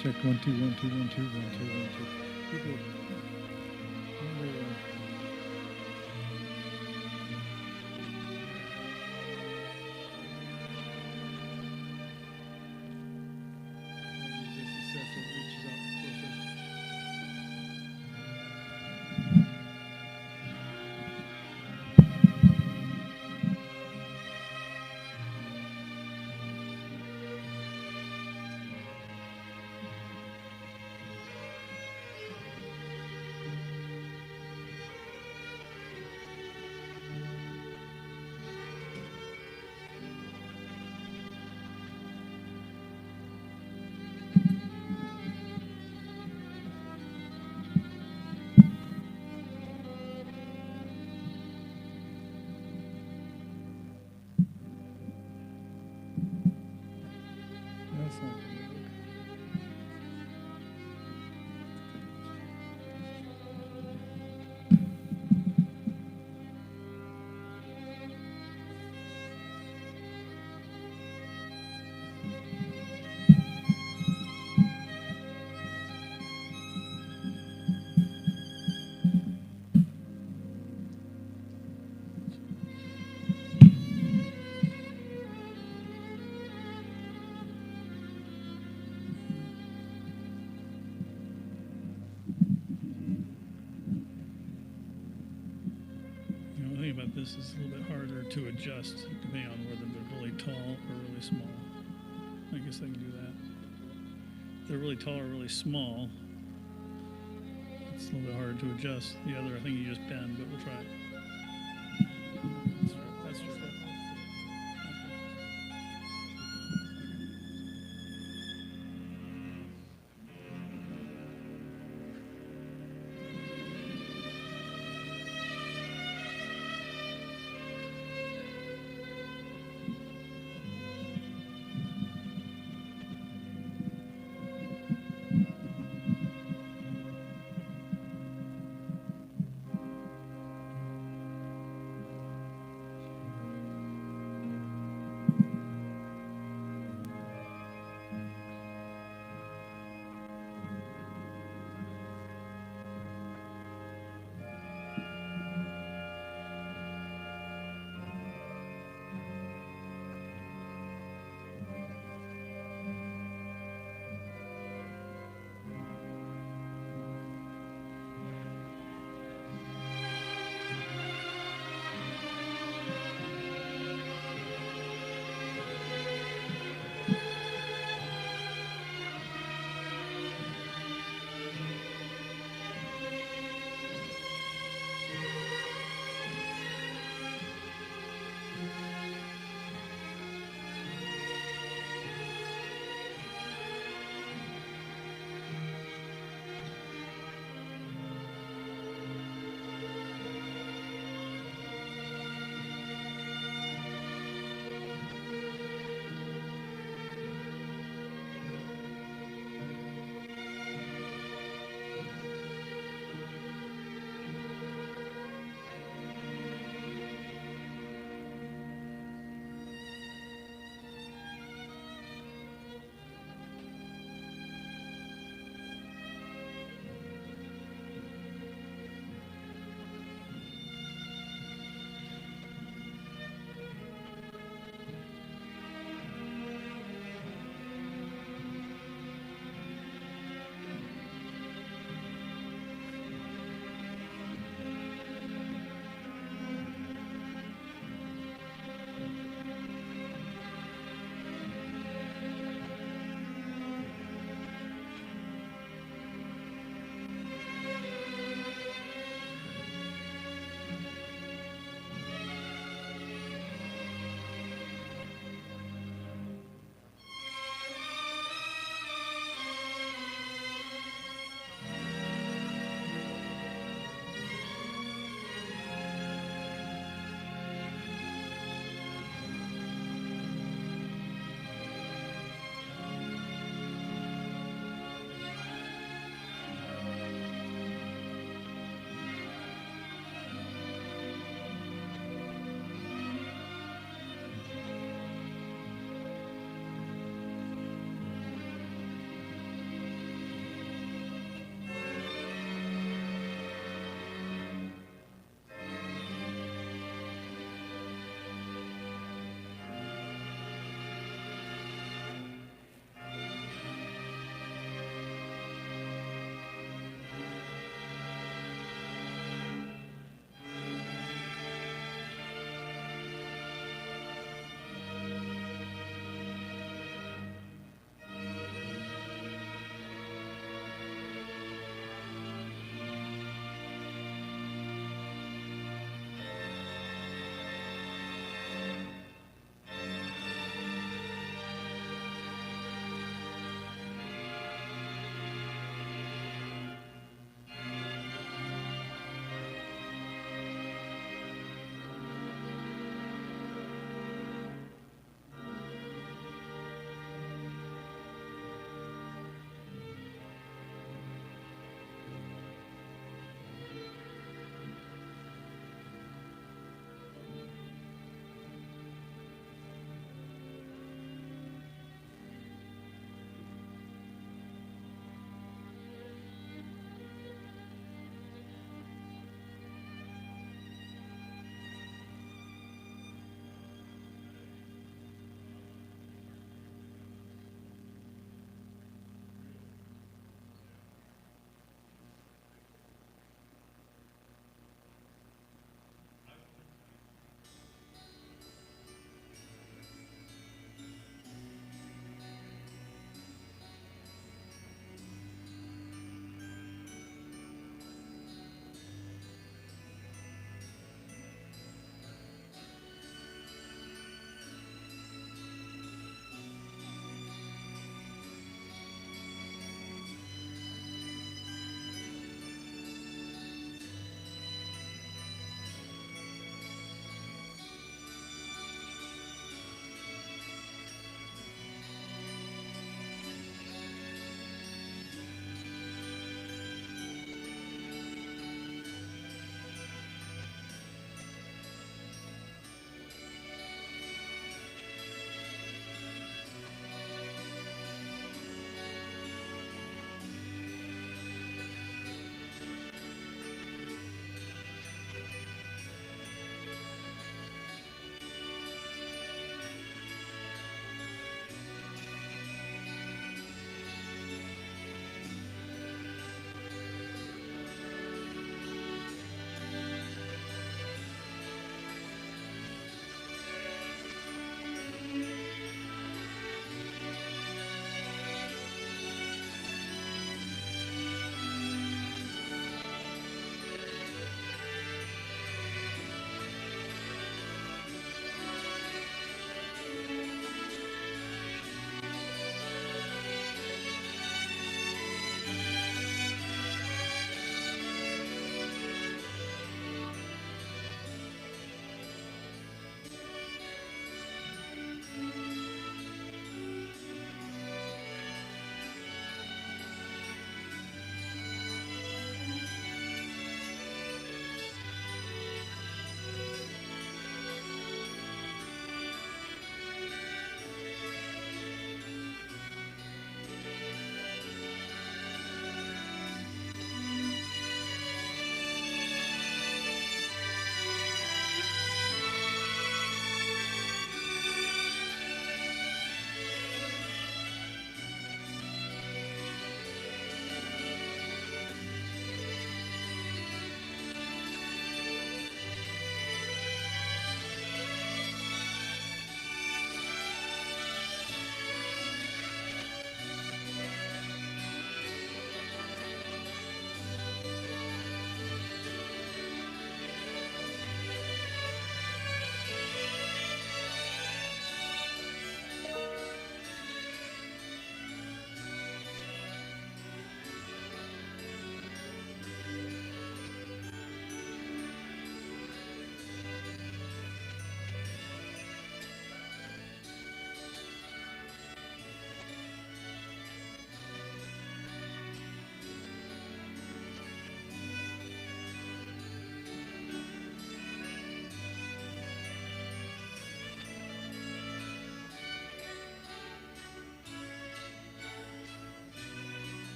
Check 1 2 1 2 1 2 1 2 1 2. People, remember, this successful reaches out closer. That's not going to work. The thing about this is a little bit harder to adjust depending on whether they're really tall or really small. I guess I can do that. If they're really tall or really small, it's a little bit harder to adjust. The other, I think you just bend, but we'll try it. That's true.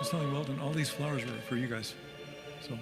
was telling Weldon, all these flowers were for you guys. So.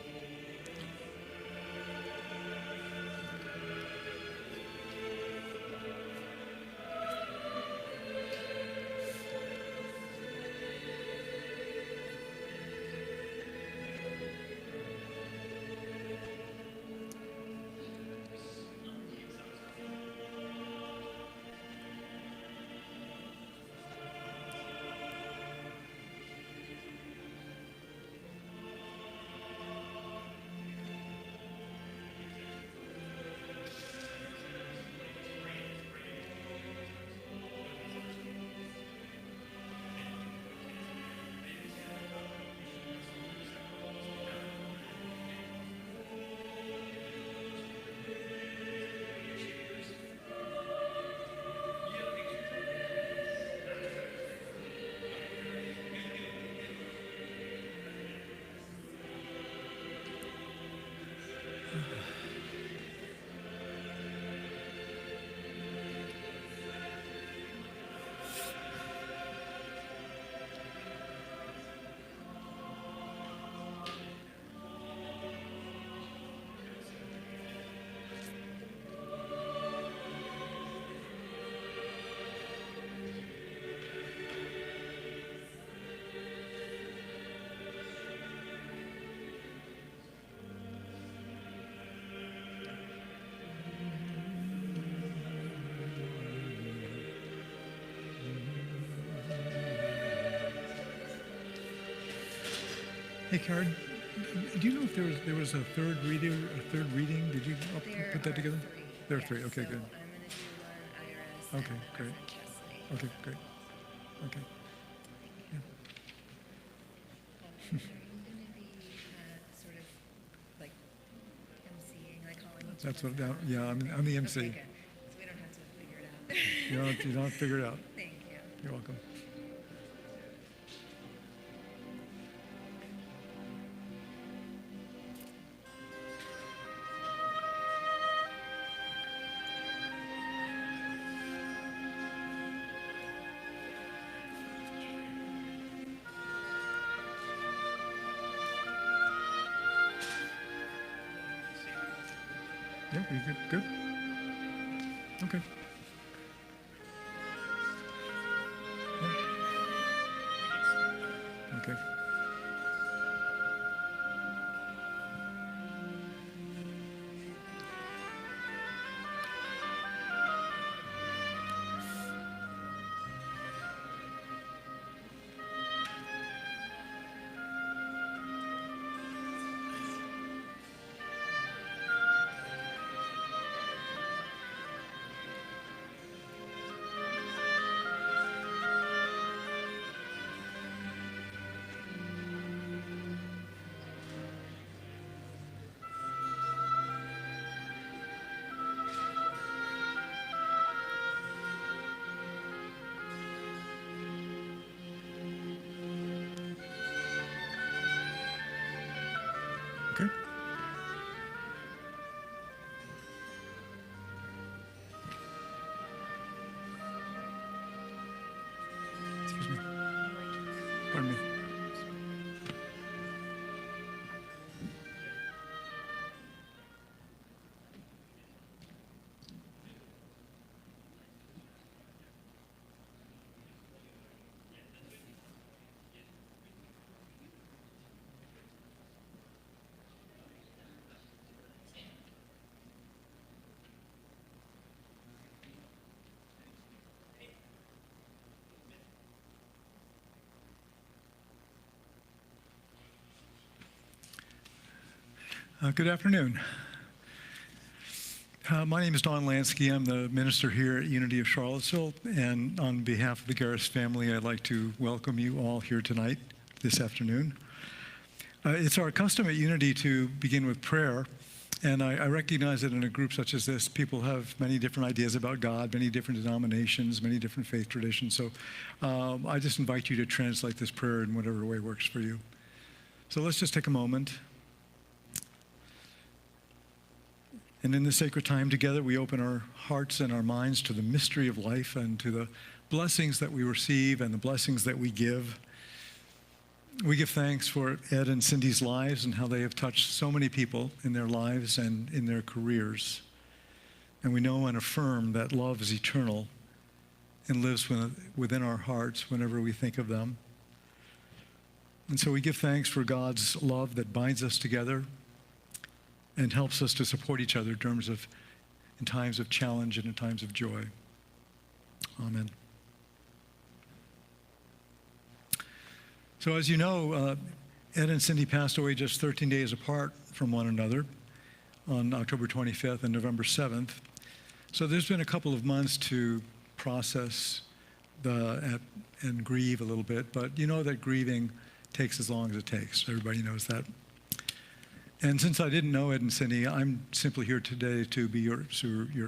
Hey, Karen, do you know if there was a third reading? Did you put that together? There are three. Okay, so good. I'm going to do one IRS. Okay, and great. custody. Okay, great. Okay. Yeah. Are you going to be sort of like emceeing, like calling each That's of what. us out? Yeah, I'm the MC. Okay, good. So we don't have to figure it out. You don't have to figure it out. Thank you. You're welcome. Yeah, you good? Good? Okay. Yeah. Okay. Okay. Excuse me. Pardon me. Good afternoon. My name is Don Lansky. I'm the minister here at Unity of Charlottesville, and on behalf of the Garris family, I'd like to welcome you all here tonight, this afternoon. It's our custom at Unity to begin with prayer, and I recognize that in a group such as this, people have many different ideas about God, many different denominations, many different faith traditions, so I just invite you to translate this prayer in whatever way works for you. So let's just take a moment. And in this sacred time together, we open our hearts and our minds to the mystery of life and to the blessings that we receive and the blessings that we give. We give thanks for Ed and Cindy's lives and how they have touched so many people in their lives and in their careers. And we know and affirm that love is eternal and lives within our hearts whenever we think of them. And so we give thanks for God's love that binds us together and helps us to support each other in times of challenge and in times of joy. Amen. So as you know, Ed and Cindy passed away just 13 days apart from one another on October 25th and November 7th. So there's been a couple of months to process and grieve a little bit, but you know that grieving takes as long as it takes. Everybody knows that. And since I didn't know Ed and Cindy, I'm simply here today to be your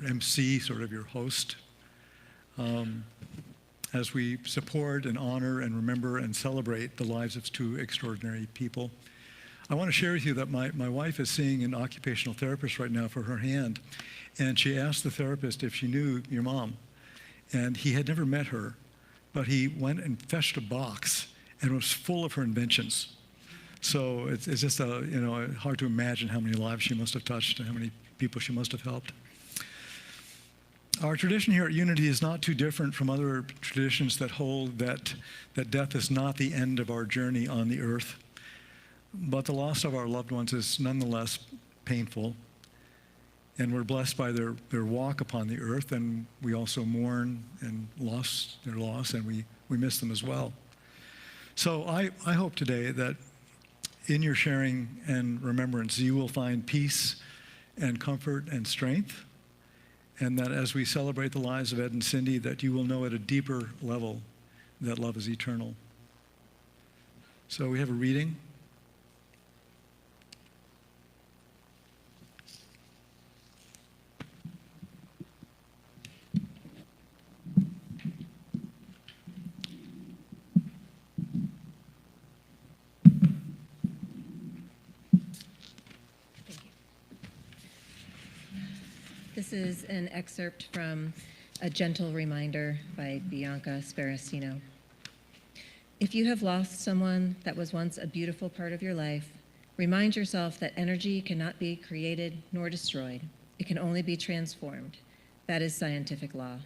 MC, sort of your host, as we support and honor and remember and celebrate the lives of two extraordinary people. I want to share with you that my wife is seeing an occupational therapist right now for her hand, and she asked the therapist if she knew your mom. And he had never met her, but he went and fetched a box, and it was full of her inventions. So it's just hard to imagine how many lives she must have touched and how many people she must have helped. Our tradition here at Unity is not too different from other traditions that hold that death is not the end of our journey on the earth, but the loss of our loved ones is nonetheless painful, and we're blessed by their walk upon the earth, and we also mourn and their loss, and we miss them as well. So I hope today that in your sharing and remembrance, you will find peace and comfort and strength, and that as we celebrate the lives of Ed and Cindy, that you will know at a deeper level that love is eternal. So we have a reading. This is an excerpt from A Gentle Reminder by Bianca Sparacino. If you have lost someone that was once a beautiful part of your life, remind yourself that energy cannot be created nor destroyed. It can only be transformed. That is scientific law.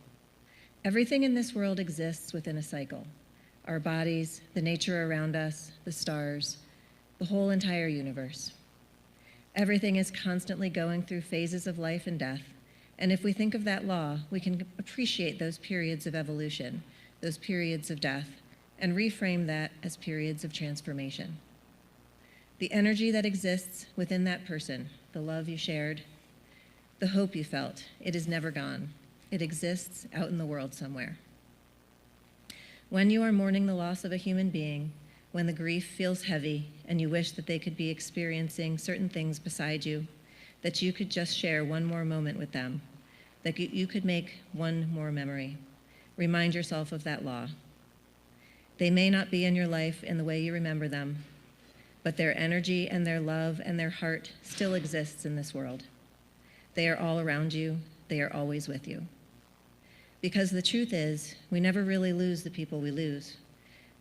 Everything in this world exists within a cycle. Our bodies, the nature around us, the stars, the whole entire universe. Everything is constantly going through phases of life and death. And if we think of that law, we can appreciate those periods of evolution, those periods of death, and reframe that as periods of transformation. The energy that exists within that person, the love you shared, the hope you felt, it is never gone. It exists out in the world somewhere. When you are mourning the loss of a human being, when the grief feels heavy and you wish that they could be experiencing certain things beside you, that you could just share one more moment with them, that you could make one more memory. Remind yourself of that law. They may not be in your life in the way you remember them, but their energy and their love and their heart still exists in this world. They are all around you. They are always with you. Because the truth is, we never really lose the people we lose.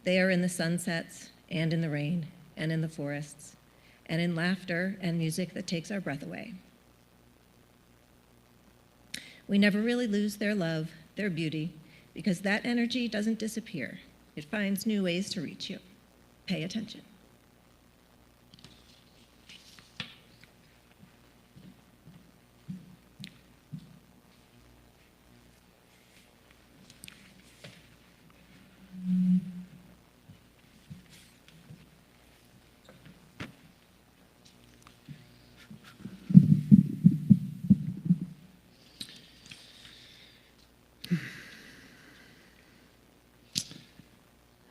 They are in the sunsets and in the rain and in the forests and in laughter and music that takes our breath away. We never really lose their love, their beauty, because that energy doesn't disappear. It finds new ways to reach you. Pay attention.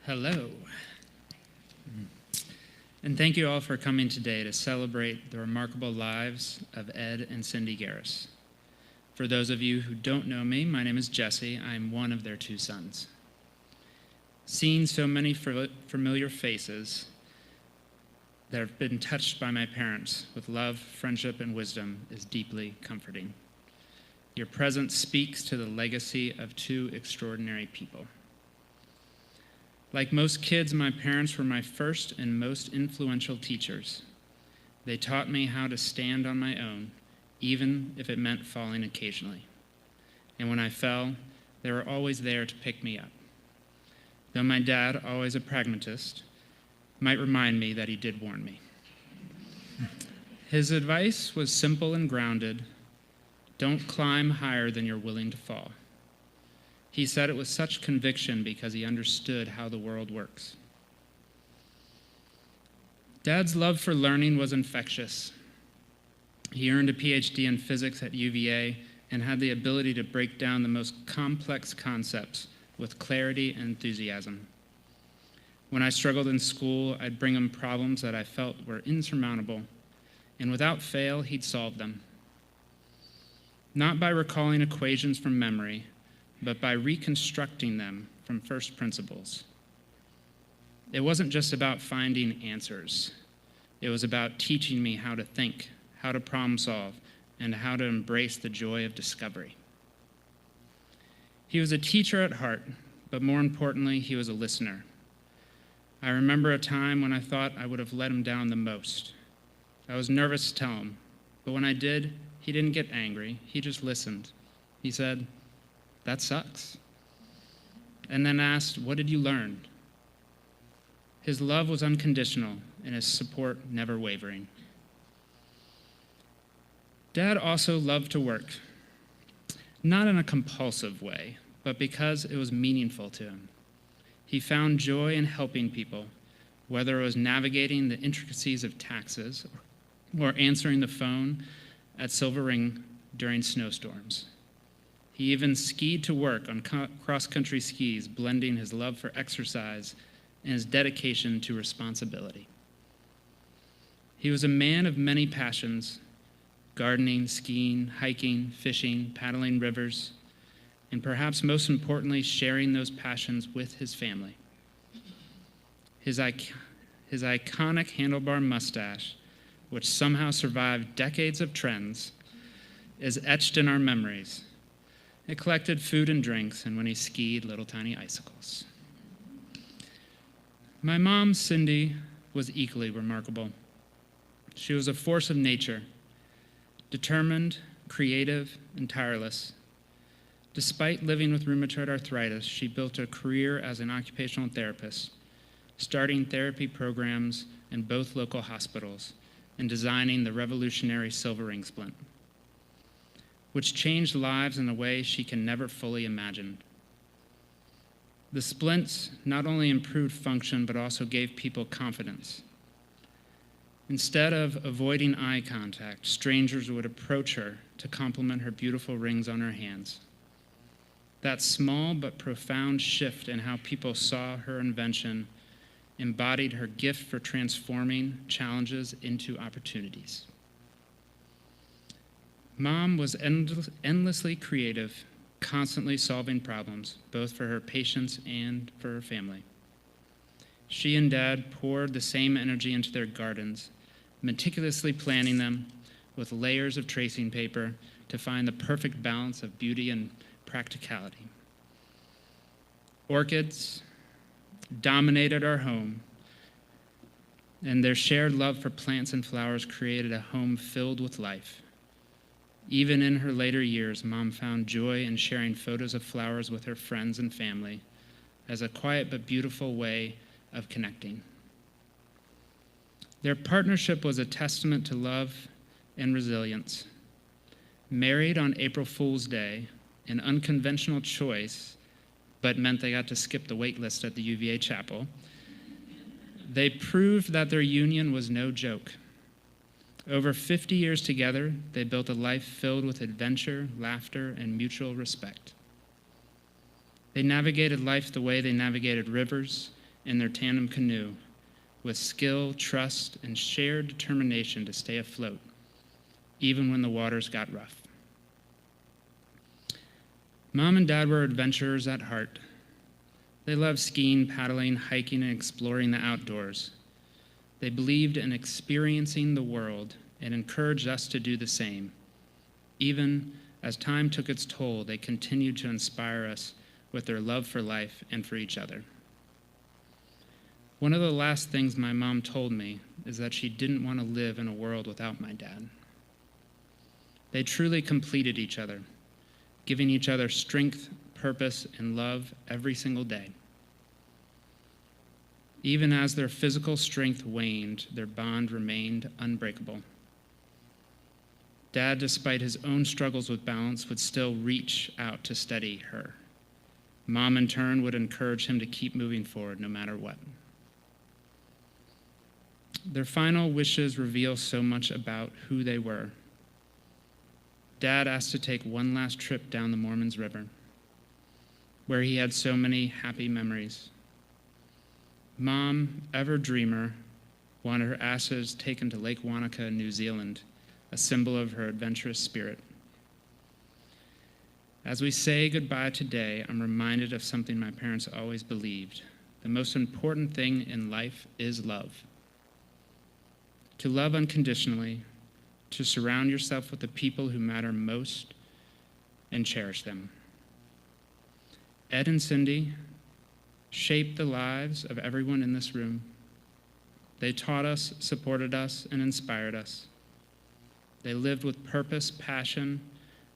Hello. And thank you all for coming today to celebrate the remarkable lives of Ed and Cindy Garris. For those of you who don't know me, my name is Jesse. I'm one of their two sons. Seeing so many familiar faces that have been touched by my parents with love, friendship, and wisdom is deeply comforting. Your presence speaks to the legacy of two extraordinary people. Like most kids, my parents were my first and most influential teachers. They taught me how to stand on my own, even if it meant falling occasionally. And when I fell, they were always there to pick me up. Though my dad, always a pragmatist, might remind me that he did warn me. His advice was simple and grounded. Don't climb higher than you're willing to fall. He said it with such conviction because he understood how the world works. Dad's love for learning was infectious. He earned a PhD in physics at UVA and had the ability to break down the most complex concepts with clarity and enthusiasm. When I struggled in school, I'd bring him problems that I felt were insurmountable, and without fail, he'd solve them. Not by recalling equations from memory, but by reconstructing them from first principles. It wasn't just about finding answers. It was about teaching me how to think, how to problem solve, and how to embrace the joy of discovery. He was a teacher at heart, but more importantly, he was a listener. I remember a time when I thought I would have let him down the most. I was nervous to tell him, but when I did, he didn't get angry. He just listened. He said, "That sucks," and then asked, "What did you learn?" His love was unconditional, and his support never wavering. Dad also loved to work, not in a compulsive way, but because it was meaningful to him. He found joy in helping people, whether it was navigating the intricacies of taxes or answering the phone at Silver Ring during snowstorms. He even skied to work on cross-country skis, blending his love for exercise and his dedication to responsibility. He was a man of many passions: gardening, skiing, hiking, fishing, paddling rivers, and perhaps most importantly, sharing those passions with his family. His iconic handlebar mustache, which somehow survived decades of trends, is etched in our memories. It collected food and drinks, and when he skied, little tiny icicles. My mom, Cindy, was equally remarkable. She was a force of nature, determined, creative, and tireless. Despite living with rheumatoid arthritis, she built a career as an occupational therapist, starting therapy programs in both local hospitals and designing the revolutionary Silver Ring splint, which changed lives in a way she can never fully imagine. The splints not only improved function, but also gave people confidence. Instead of avoiding eye contact, strangers would approach her to compliment her beautiful rings on her hands. That small but profound shift in how people saw her invention embodied her gift for transforming challenges into opportunities. Mom was endlessly creative, constantly solving problems, both for her patients and for her family. She and Dad poured the same energy into their gardens, meticulously planning them with layers of tracing paper to find the perfect balance of beauty and practicality. Orchids dominated our home, and their shared love for plants and flowers created a home filled with life. Even in her later years, Mom found joy in sharing photos of flowers with her friends and family as a quiet but beautiful way of connecting. Their partnership was a testament to love and resilience. Married on April Fool's Day, an unconventional choice, but meant they got to skip the wait list at the UVA chapel, they proved that their union was no joke. Over 50 years together, they built a life filled with adventure, laughter, and mutual respect. They navigated life the way they navigated rivers in their tandem canoe, with skill, trust, and shared determination to stay afloat, even when the waters got rough. Mom and Dad were adventurers at heart. They loved skiing, paddling, hiking, and exploring the outdoors. They believed in experiencing the world and encouraged us to do the same. Even as time took its toll, they continued to inspire us with their love for life and for each other. One of the last things my mom told me is that she didn't want to live in a world without my dad. They truly completed each other, giving each other strength, purpose, and love every single day. Even as their physical strength waned, their bond remained unbreakable. Dad, despite his own struggles with balance, would still reach out to steady her. Mom, in turn, would encourage him to keep moving forward no matter what. Their final wishes reveal so much about who they were. Dad asked to take one last trip down the Mormons River, where he had so many happy memories. Mom, ever dreamer, wanted her ashes taken to Lake Wanaka, New Zealand, a symbol of her adventurous spirit. As we say goodbye today, I'm reminded of something my parents always believed. The most important thing in life is love. To love unconditionally, to surround yourself with the people who matter most and cherish them. Ed and Cindy shaped the lives of everyone in this room. They taught us, supported us, and inspired us. They lived with purpose, passion,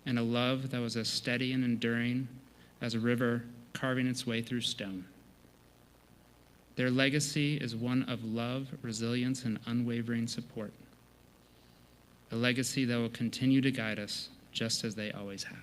and a love that was as steady and enduring as a river carving its way through stone. Their legacy is one of love, resilience, and unwavering support. A legacy that will continue to guide us just as they always have.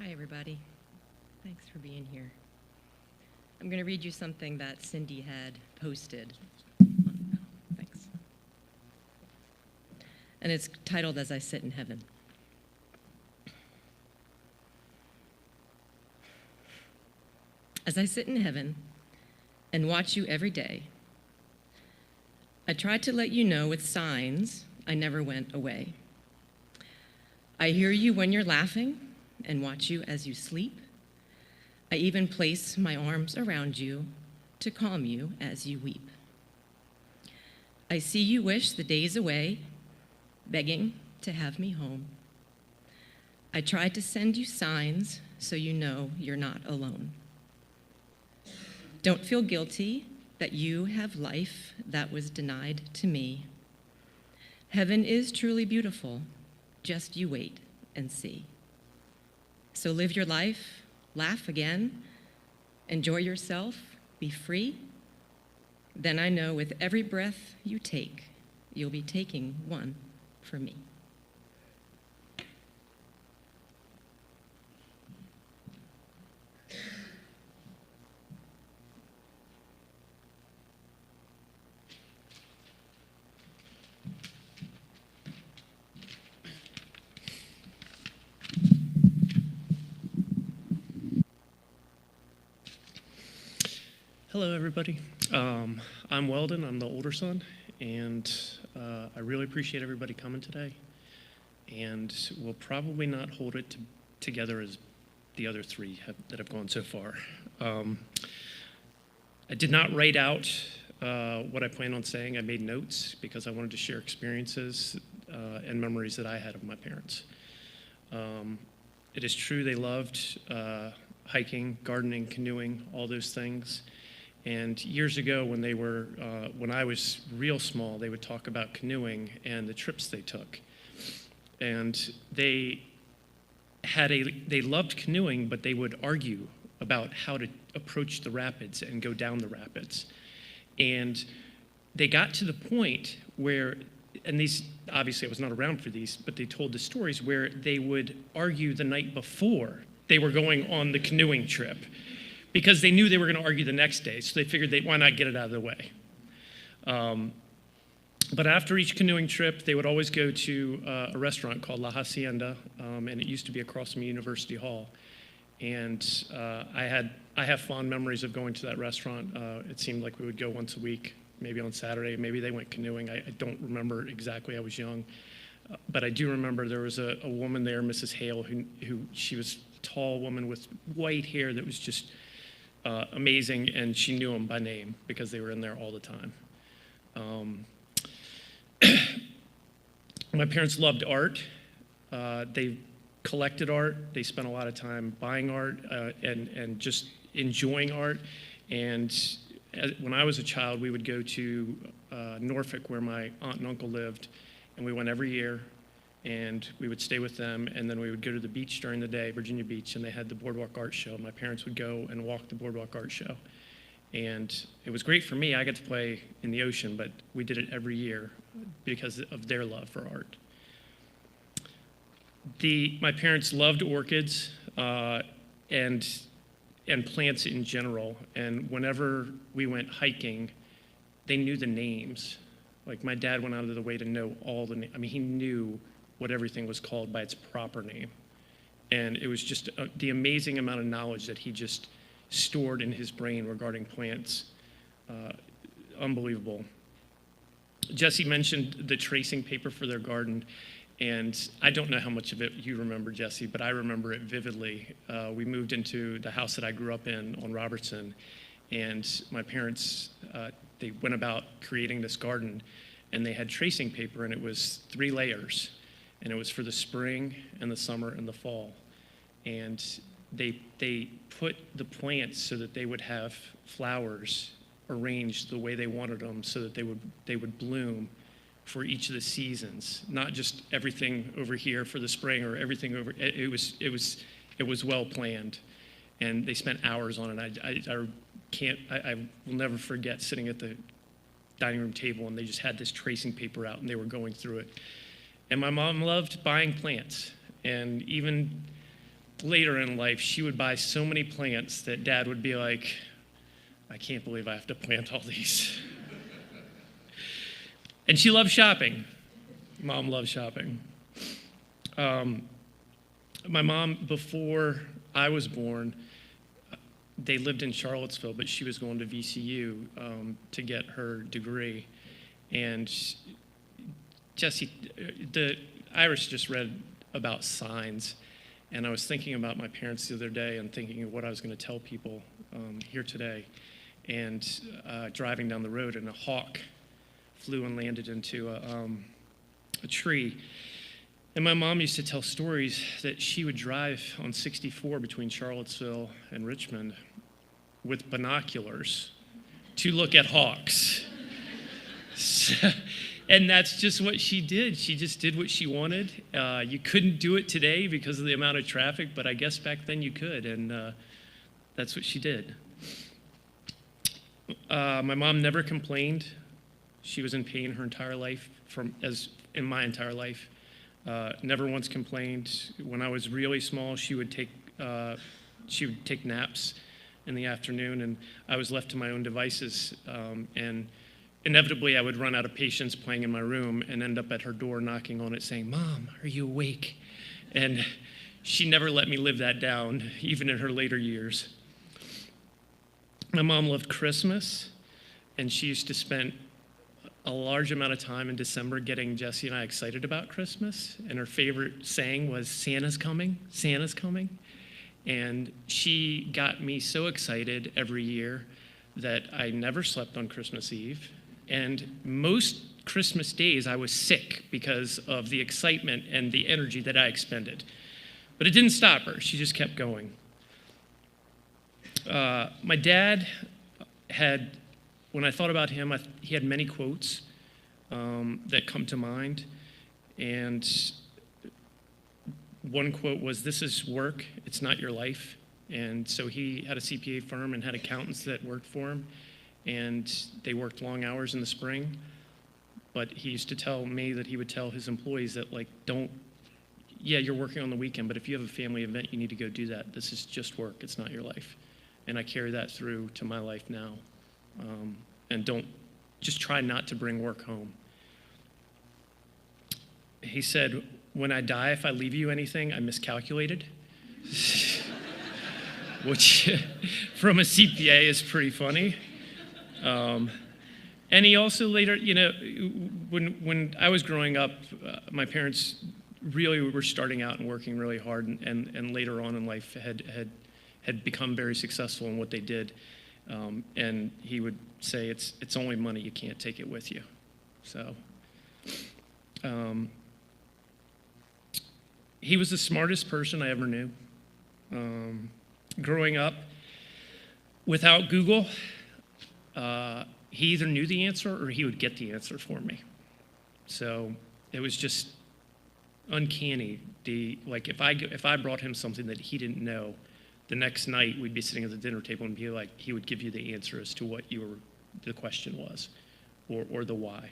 Hi, everybody. Thanks for being here. I'm going to read you something that Cindy had posted. Thanks. And it's titled, As I Sit in Heaven. As I sit in heaven and watch you every day, I try to let you know with signs I never went away. I hear you when you're laughing and watch you as you sleep. I even place my arms around you to calm you as you weep. I see you wish the days away, begging to have me home. I try to send you signs so you know you're not alone. Don't feel guilty that you have life that was denied to me. Heaven is truly beautiful, just you wait and see. So live your life, laugh again, enjoy yourself, be free. Then I know with every breath you take, you'll be taking one for me. Hello, everybody. I'm Weldon. I'm the older son, and I really appreciate everybody coming today. And we'll probably not hold it together as the other three that have gone so far. I did not write out what I planned on saying. I made notes because I wanted to share experiences and memories that I had of my parents. It is true they loved hiking, gardening, canoeing, all those things. And years ago, when I was real small, they would talk about canoeing and the trips they took. And they loved canoeing, but they would argue about how to approach the rapids and go down the rapids. And they got to the point where, and these, obviously I was not around for these, but they told the stories where they would argue the night before they were going on the canoeing trip, because they knew they were going to argue the next day, so they figured why not get it out of the way. But after each canoeing trip, they would always go to a restaurant called La Hacienda, and it used to be across from University Hall. And I have fond memories of going to that restaurant. It seemed like we would go once a week, maybe on Saturday. Maybe they went canoeing. I don't remember exactly. I was young. But I do remember there was a woman there, Mrs. Hale, who she was a tall woman with white hair that was just amazing, and she knew them by name because they were in there all the time. My parents loved art. They collected art. They spent a lot of time buying art and just enjoying art. And when I was a child, we would go to Norfolk, where my aunt and uncle lived, and we went every year, and we would stay with them, and then we would go to the beach during the day, Virginia Beach, and they had the Boardwalk Art Show. My parents would go and walk the Boardwalk Art Show. And it was great for me. I got to play in the ocean, but we did it every year because of their love for art. My parents loved orchids and plants in general. And whenever we went hiking, they knew the names. Like, my dad went out of the way to know all the names. I mean, he knew what everything was called by its proper name. And it was just the amazing amount of knowledge that he just stored in his brain regarding plants. Unbelievable. Jesse mentioned the tracing paper for their garden. And I don't know how much of it you remember, Jesse, but I remember it vividly. We moved into the house that I grew up in on Robertson, and my parents, they went about creating this garden, and they had tracing paper, and it was 3 layers, and it was for the spring and the summer and the fall. And they put the plants so that they would have flowers arranged the way they wanted them, so that they would bloom for each of the seasons, not just everything over here for the spring or everything over. It was well planned, and they spent hours on it. I will never forget sitting at the dining room table, and they just had this tracing paper out, and they were going through it. And my mom loved buying plants, and even later in life, she would buy so many plants that Dad would be like, "I can't believe I have to plant all these." And she loved shopping. Mom loved shopping. My mom, before I was born, they lived in Charlottesville, but she was going to VCU to get her degree. And Jesse, Iris just read about signs, and I was thinking about my parents the other day and thinking of what I was going to tell people here today. And driving down the road, and a hawk flew and landed into a tree. And my mom used to tell stories that she would drive on 64 between Charlottesville and Richmond with binoculars to look at hawks. And that's just what she did. She just did what she wanted. You couldn't do it today because of the amount of traffic, but I guess back then you could, and that's what she did. My mom never complained. She was in pain her entire life, in my entire life. Never once complained. When I was really small, she would take naps in the afternoon, and I was left to my own devices. And inevitably, I would run out of patience playing in my room and end up at her door knocking on it saying, "Mom, are you awake?" And she never let me live that down, even in her later years. My mom loved Christmas, and she used to spend a large amount of time in December getting Jesse and I excited about Christmas. And her favorite saying was, "Santa's coming, Santa's coming." And she got me so excited every year that I never slept on Christmas Eve. And most Christmas days I was sick because of the excitement and the energy that I expended. But it didn't stop her. She just kept going. My dad had, when I thought about him, he had many quotes that come to mind. And one quote was, "This is work, it's not your life." And so he had a CPA firm and had accountants that worked for him. And they worked long hours in the spring. But he used to tell me that he would tell his employees that, like, you're working on the weekend, but if you have a family event, you need to go do that. This is just work, it's not your life. And I carry that through to my life now. And just try not to bring work home. He said, "When I die, if I leave you anything, I miscalculated." Which, from a CPA, is pretty funny. And he also later, when I was growing up, my parents really were starting out and working really hard, and later on in life had become very successful in what they did. And he would say, it's only money, you can't take it with you. So he was the smartest person I ever knew. Growing up, without Google, he either knew the answer or he would get the answer for me. So it was just uncanny. If I brought him something that he didn't know, the next night we'd be sitting at the dinner table and be like, he would give you the answer as to what the question was, or the why.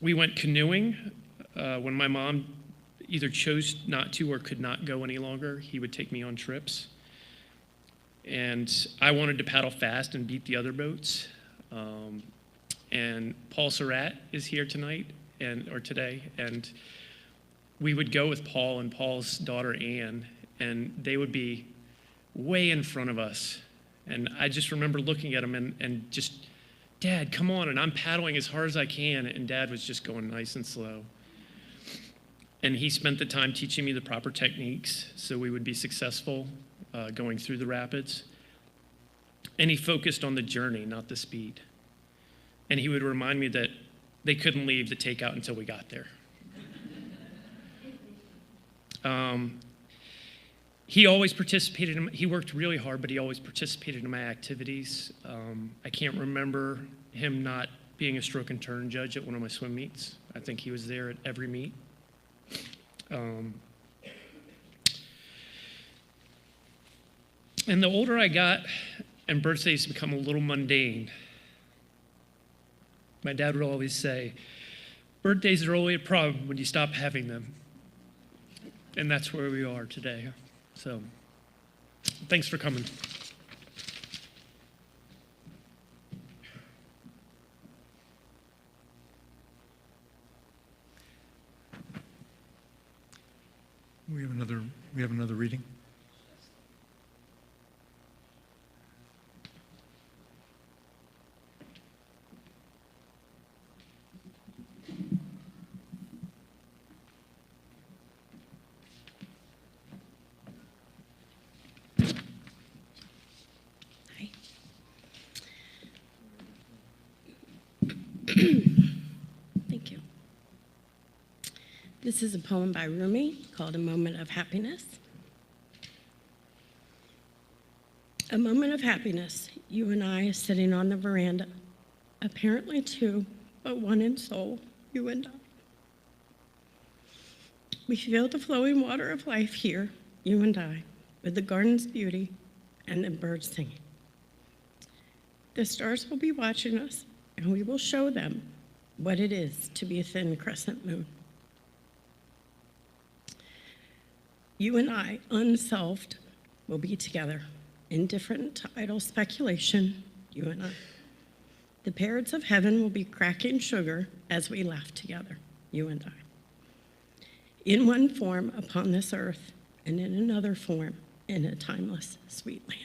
We went canoeing when my mom either chose not to or could not go any longer. He would take me on trips. And I wanted to paddle fast and beat the other boats. And Paul Surratt is here tonight, or today, and we would go with Paul and Paul's daughter Anne, and they would be way in front of us. And I just remember looking at him and just, Dad, come on, and I'm paddling as hard as I can, and Dad was just going nice and slow. And he spent the time teaching me the proper techniques so we would be successful going through the rapids. And he focused on the journey, not the speed. And he would remind me that they couldn't leave the takeout until we got there. He always participated he worked really hard, but he always participated in my activities. I can't remember him not being a stroke and turn judge at one of my swim meets. I think he was there at every meet. And the older I got and birthdays become a little mundane, my dad would always say, birthdays are only a problem when you stop having them. And that's where we are today. So, thanks for coming. We have another reading. Thank you. This is a poem by Rumi called A Moment of Happiness. A moment of happiness, you and I sitting on the veranda, apparently two, but one in soul, you and I. We feel the flowing water of life here, you and I, with the garden's beauty and the birds singing. The stars will be watching us, and we will show them what it is to be a thin crescent moon. You and I, unsolved, will be together, indifferent to idle speculation, you and I. The parrots of heaven will be cracking sugar as we laugh together, you and I. In one form upon this earth, and in another form in a timeless, sweet land.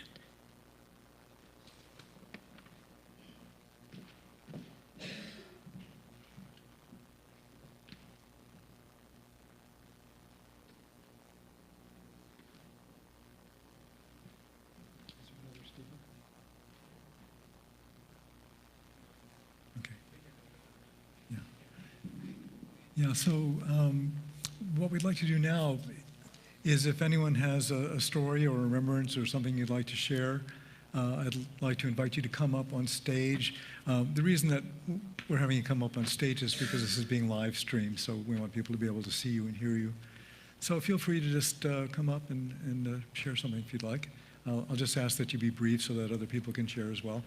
Yeah, so what we'd like to do now is if anyone has a story or a remembrance or something you'd like to share, I'd like to invite you to come up on stage. The reason that we're having you come up on stage is because this is being live streamed, so we want people to be able to see you and hear you. So feel free to just come up and share something if you'd like. I'll just ask that you be brief so that other people can share as well.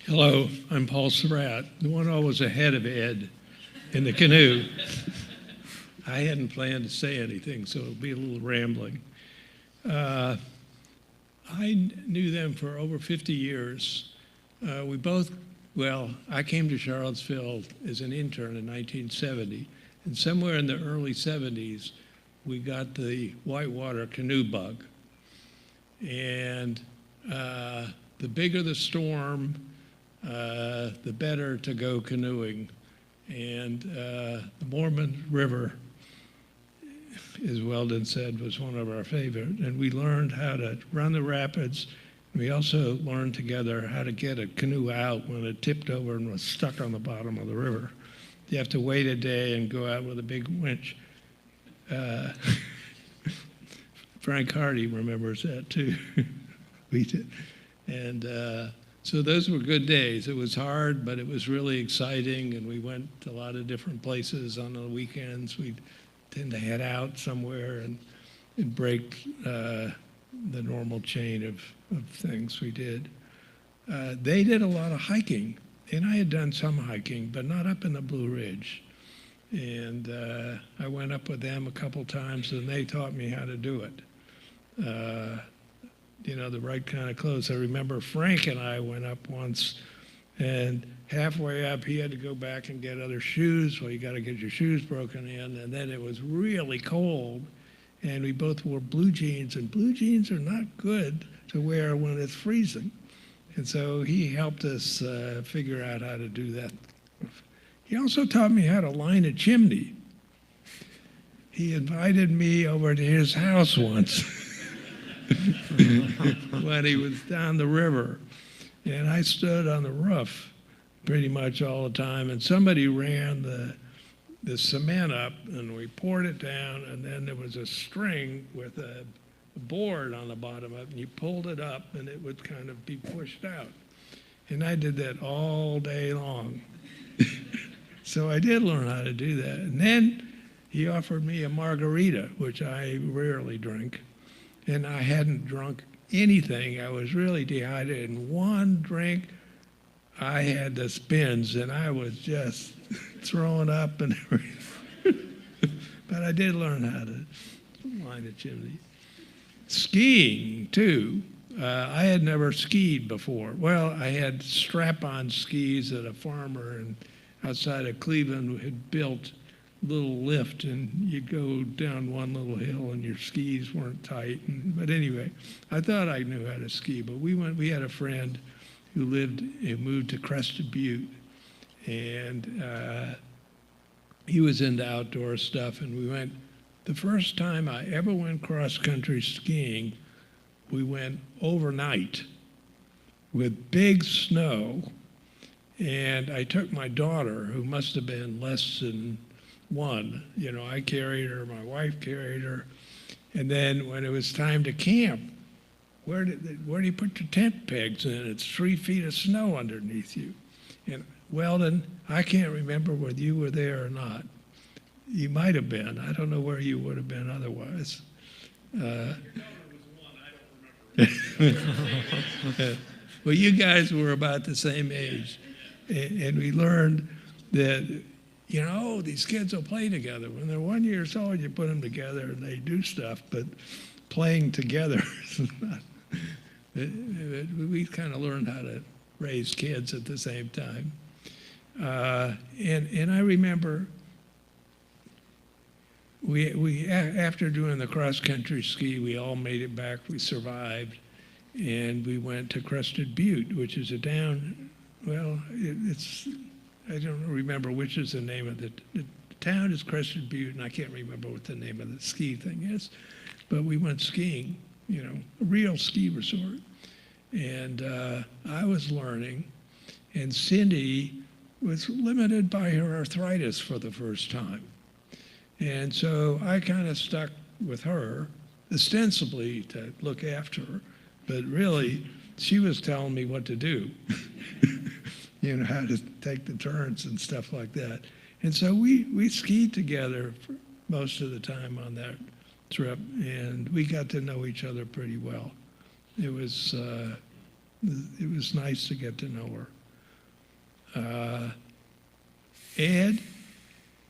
Hello, I'm Paul Surratt, the one always ahead of Ed in the canoe. I hadn't planned to say anything, so it'll be a little rambling. I knew them for over 50 years. We both Well, I came to Charlottesville as an intern in 1970, and somewhere in the early 70s, we got the whitewater canoe bug. And the bigger the storm, the better to go canoeing. And the Mormon River, as Weldon said, was one of our favorite. And we learned how to run the rapids. We also learned together how to get a canoe out when it tipped over and was stuck on the bottom of the river. You have to wait a day and go out with a big winch. Frank Hardy remembers that too. We did. And so those were good days. It was hard, but it was really exciting, and we went to a lot of different places on the weekends. We'd tend to head out somewhere and break the normal chain of things we did. They did a lot of hiking, and I had done some hiking, but not up in the Blue Ridge. And I went up with them a couple times, and they taught me how to do it. You know, the right kind of clothes. I remember Frank and I went up once, and halfway up, he had to go back and get other shoes. Well, you got to get your shoes broken in, and then it was really cold, and we both wore blue jeans, and blue jeans are not good to wear when it's freezing. And so he helped us figure out how to do that. He also taught me how to line a chimney. He invited me over to his house once when he was down the river. And I stood on the roof pretty much all the time, and somebody ran the cement up, and we poured it down, and then there was a string with a board on the bottom of it, and you pulled it up, and it would kind of be pushed out. And I did that all day long. So I did learn how to do that. And then he offered me a margarita, which I rarely drink, and I hadn't drunk anything. I was really dehydrated. And one drink, I had the spins, and I was just throwing up and everything. But I did learn how to line a chimney. Skiing, too. I had never skied before. Well, I had strap-on skis that a farmer outside of Cleveland had built a little lift, and you'd go down one little hill and your skis weren't tight. But anyway, I thought I knew how to ski, but we had a friend who moved to Crested Butte, and he was into outdoor stuff, and we went. The first time I ever went cross-country skiing, we went overnight with big snow, and I took my daughter, who must have been less than one. You know, I carried her, my wife carried her, and then when it was time to camp, where do you put your tent pegs in? It's 3 feet of snow underneath you. And Weldon, I can't remember whether you were there or not. You might have been. I don't know where you would have been otherwise. Well, you guys were about the same age. And we learned that, you know, these kids will play together. When they're 1 year old, you put them together and they do stuff, but playing together is not. We kind of learned how to raise kids at the same time. And I remember we after doing the cross-country ski, we all made it back. We survived, and we went to Crested Butte, which is a town. Well, I don't remember which is the name of the town is Crested Butte, and I can't remember what the name of the ski thing is. But we went skiing, you know, a real ski resort, and I was learning, and Cindy was limited by her arthritis for the first time. And so I kind of stuck with her, ostensibly to look after her, but really she was telling me what to do, you know, how to take the turns and stuff like that. And so we skied together for most of the time on that trip, and we got to know each other pretty well. It was nice to get to know her. Ed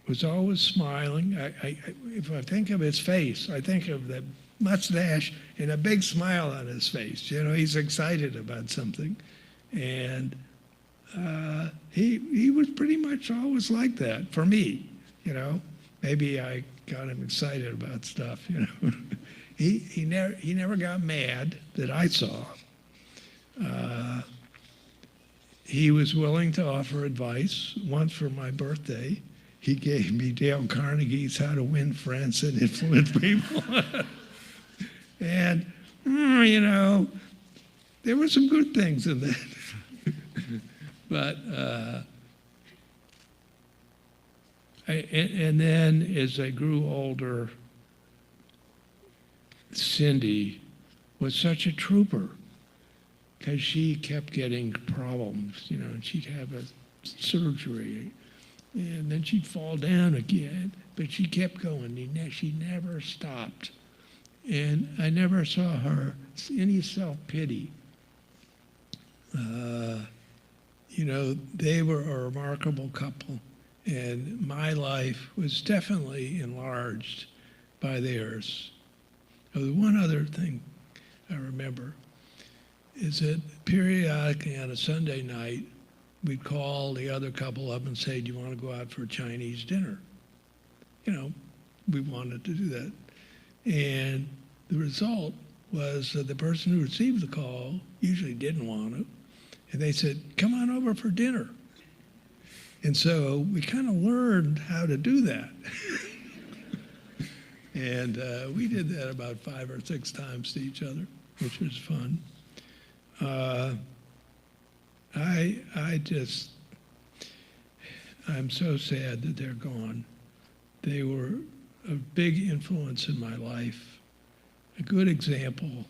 was always smiling. If I think of his face, I think of the mustache and a big smile on his face. You know, he's excited about something. And he was pretty much always like that for me, you know. Maybe I got him excited about stuff, you know. he never got mad that I saw. He was willing to offer advice. Once for my birthday, he gave me Dale Carnegie's How to Win Friends and Influence People. And, you know, there were some good things in that. But, and then as I grew older, Cindy was such a trooper because she kept getting problems, you know, and she'd have a surgery and then she'd fall down again, but she kept going. She never stopped. And I never saw her any self-pity. You know, they were a remarkable couple, and my life was definitely enlarged by theirs. Oh, the one other thing I remember is that periodically on a Sunday night, we'd call the other couple up and say, do you want to go out for Chinese dinner? You know, we wanted to do that. And the result was that the person who received the call usually didn't want to. And they said, come on over for dinner. And so we kind of learned how to do that. And we did that about 5 or 6 times to each other, which was fun. I'm so sad that they're gone. They were a big influence in my life, a good example,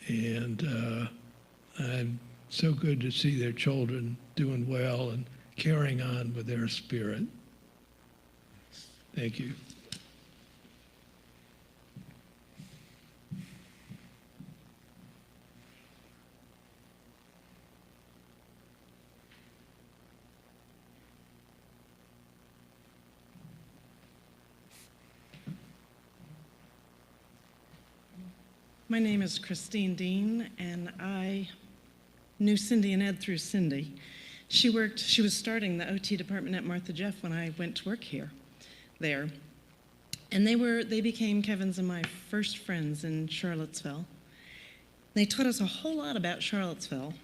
and I'm so good to see their children doing well and carrying on with their spirit. Thank you. My name is Christine Dean, and I knew Cindy and Ed through Cindy. She was starting the OT department at Martha Jeff when I went to work there. And they became Kevin's and my first friends in Charlottesville. They taught us a whole lot about Charlottesville,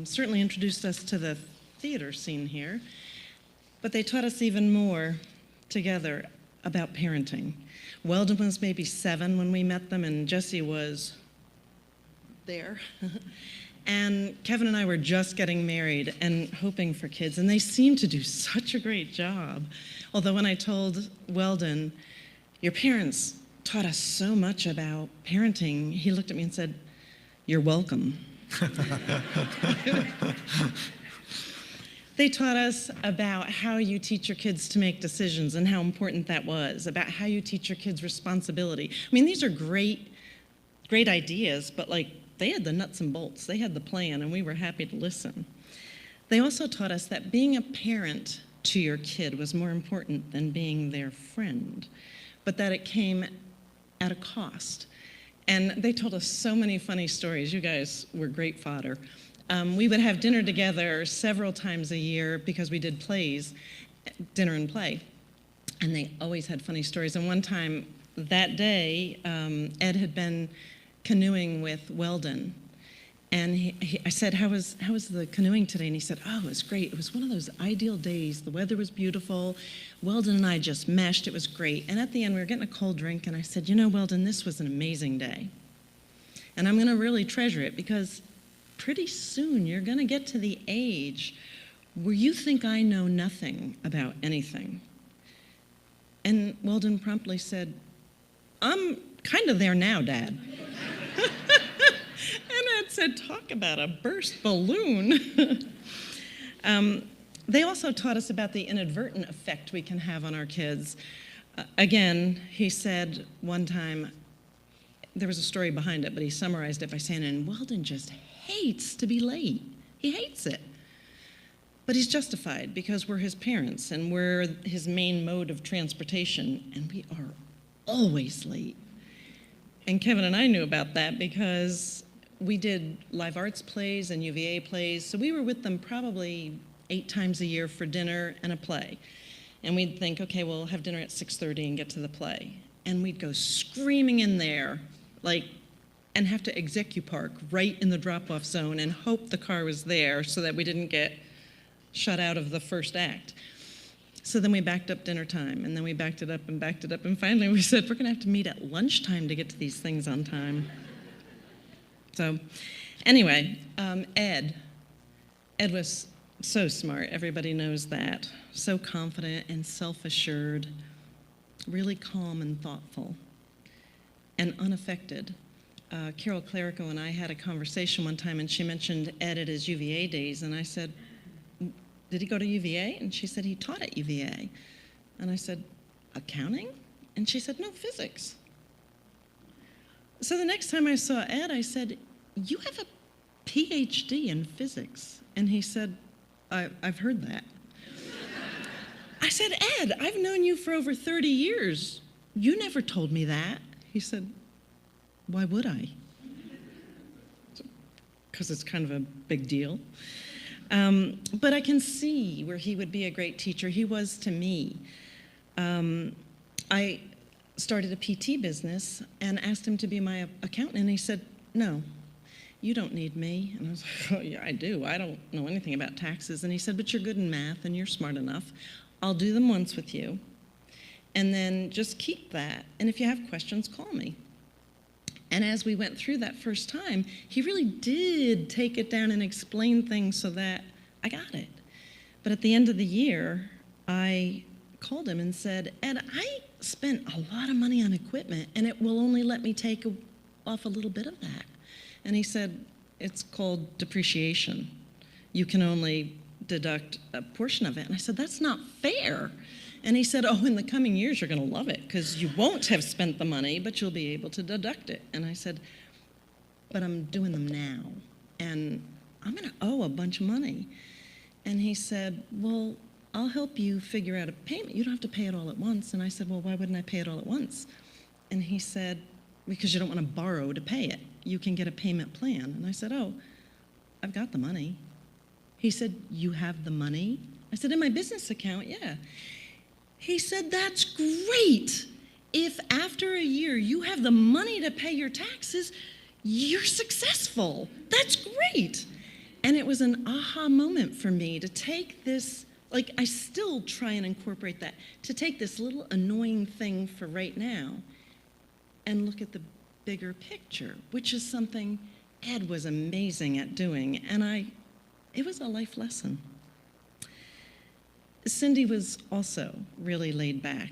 certainly introduced us to the theater scene here, but they taught us even more together about parenting. Weldon was maybe 7 when we met them, and Jesse was there. And Kevin and I were just getting married and hoping for kids, and they seemed to do such a great job. Although when I told Weldon, your parents taught us so much about parenting, he looked at me and said, you're welcome. They taught us about how you teach your kids to make decisions and how important that was, about how you teach your kids responsibility. I mean, these are great ideas, but like, they had the nuts and bolts. They had the plan, and we were happy to listen. They also taught us that being a parent to your kid was more important than being their friend, but that it came at a cost. And they told us so many funny stories. You guys were great fodder. We would have dinner together several times a year because we did plays, dinner and play, and they always had funny stories. And one time that day, Ed had been canoeing with Weldon, and I said, how was the canoeing today? And he said, oh, it was great. It was one of those ideal days. The weather was beautiful. Weldon and I just meshed. It was great. And at the end, we were getting a cold drink, and I said, you know, Weldon, this was an amazing day. And I'm going to really treasure it because pretty soon you're going to get to the age where you think I know nothing about anything. And Weldon promptly said, I'm kind of there now, Dad. And Ed said, talk about a burst balloon. They also taught us about the inadvertent effect we can have on our kids. Again, he said one time, there was a story behind it, but he summarized it by saying, and Weldon just hates to be late. He hates it. But he's justified because we're his parents and we're his main mode of transportation, and we are always late. And Kevin and I knew about that because we did live arts plays and UVA plays, so we were with them probably 8 times a year for dinner and a play. And we'd think, okay, we'll have dinner at 6:30 and get to the play. And we'd go screaming in there, like, and have to execupark right in the drop-off zone and hope the car was there so that we didn't get shut out of the first act. So then we backed up dinner time, and then we backed it up, and finally we said, we're gonna have to meet at lunchtime to get to these things on time. So anyway, Ed was so smart, everybody knows that. So confident and self-assured, really calm and thoughtful, and unaffected. Carol Clerico and I had a conversation one time, and she mentioned Ed at his UVA days, and I said, did he go to UVA? And she said he taught at UVA. And I said, accounting? And she said, no, physics. So the next time I saw Ed, I said, you have a PhD in physics. And he said, I've heard that. I said, Ed, I've known you for over 30 years. You never told me that. He said, why would I? Because it's kind of a big deal. But I can see where he would be a great teacher. He was to me. I started a PT business and asked him to be my accountant, and he said, no, you don't need me. And I was like, oh, yeah, I do. I don't know anything about taxes. And he said, but you're good in math and you're smart enough. I'll do them once with you, and then just keep that. And if you have questions, call me. And as we went through that first time, he really did take it down and explain things so that I got it. But at the end of the year, I called him and said, Ed, I spent a lot of money on equipment, and it will only let me take off a little bit of that. And he said, it's called depreciation. You can only deduct a portion of it. And I said, that's not fair. And he said, oh, in the coming years, you're going to love it because you won't have spent the money, but you'll be able to deduct it. And I said, but I'm doing them now, and I'm going to owe a bunch of money. And he said, well, I'll help you figure out a payment. You don't have to pay it all at once. And I said, well, why wouldn't I pay it all at once? And he said, because you don't want to borrow to pay it. You can get a payment plan. And I said, oh, I've got the money. He said, you have the money? I said, in my business account, yeah. He said, that's great. If after a year you have the money to pay your taxes, you're successful. That's great. And it was an aha moment for me to take this, like I still try and incorporate that, to take this little annoying thing for right now and look at the bigger picture, which is something Ed was amazing at doing. And it was a life lesson. Cindy was also really laid back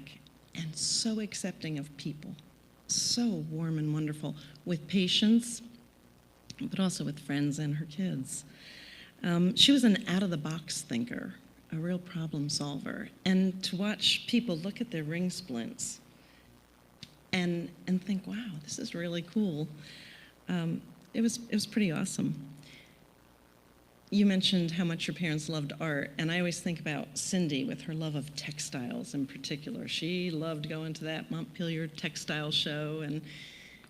and so accepting of people, so warm and wonderful, with patients, but also with friends and her kids. She was an out-of-the-box thinker, a real problem solver, and to watch people look at their ring splints and think, wow, this is really cool, it was pretty awesome. You mentioned how much your parents loved art, and I always think about Cindy with her love of textiles in particular. She loved going to that Montpelier textile show, and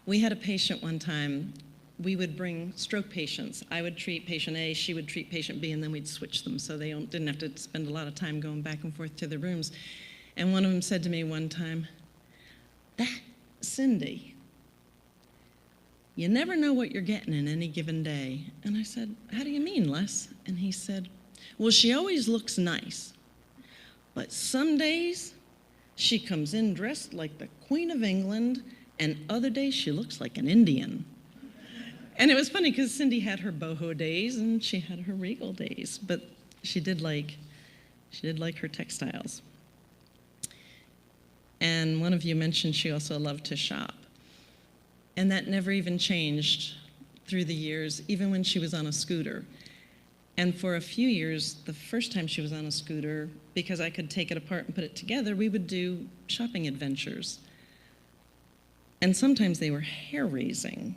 we had a patient one time. We would bring stroke patients. I would treat patient A, she would treat patient B, and then we'd switch them so they didn't have to spend a lot of time going back and forth to their rooms. And one of them said to me one time, that Cindy, you never know what you're getting in any given day. And I said, how do you mean, Les? And he said, well, she always looks nice, but some days she comes in dressed like the Queen of England, and other days she looks like an Indian. And it was funny because Cindy had her boho days and she had her regal days, but she did like her textiles. And one of you mentioned she also loved to shop. And that never even changed through the years, even when she was on a scooter. And for a few years, the first time she was on a scooter, because I could take it apart and put it together, we would do shopping adventures. And sometimes they were hair-raising,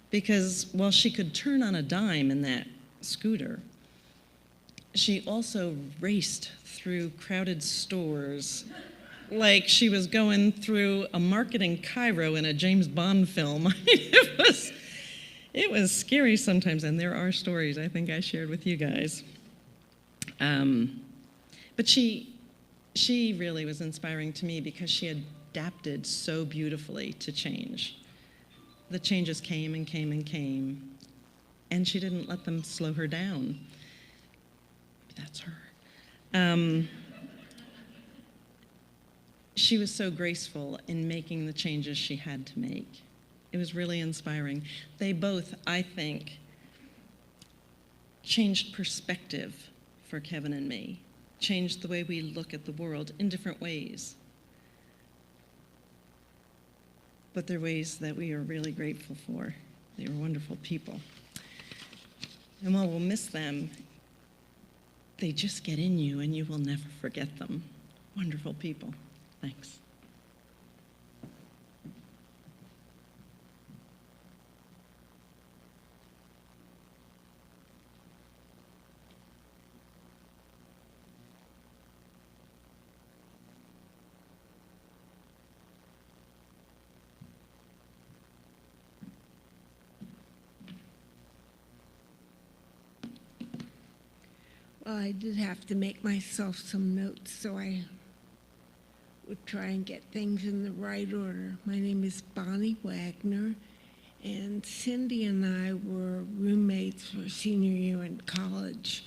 because while she could turn on a dime in that scooter, she also raced through crowded stores like she was going through a marketing Cairo in a James Bond film. It was scary sometimes, and there are stories I think I shared with you guys. But she really was inspiring to me because she adapted so beautifully to change. The changes came and came and came, and she didn't let them slow her down. That's her. She was so graceful in making the changes she had to make. It was really inspiring. They both, I think, changed perspective for Kevin and me, changed the way we look at the world in different ways. But they're ways that we are really grateful for. They were wonderful people. And while we'll miss them, they just get in you and you will never forget them. Wonderful people. Thanks. Well, I did have to make myself some notes, so I would try and get things in the right order. My name is Bonnie Wagner, and Cindy and I were roommates for senior year in college.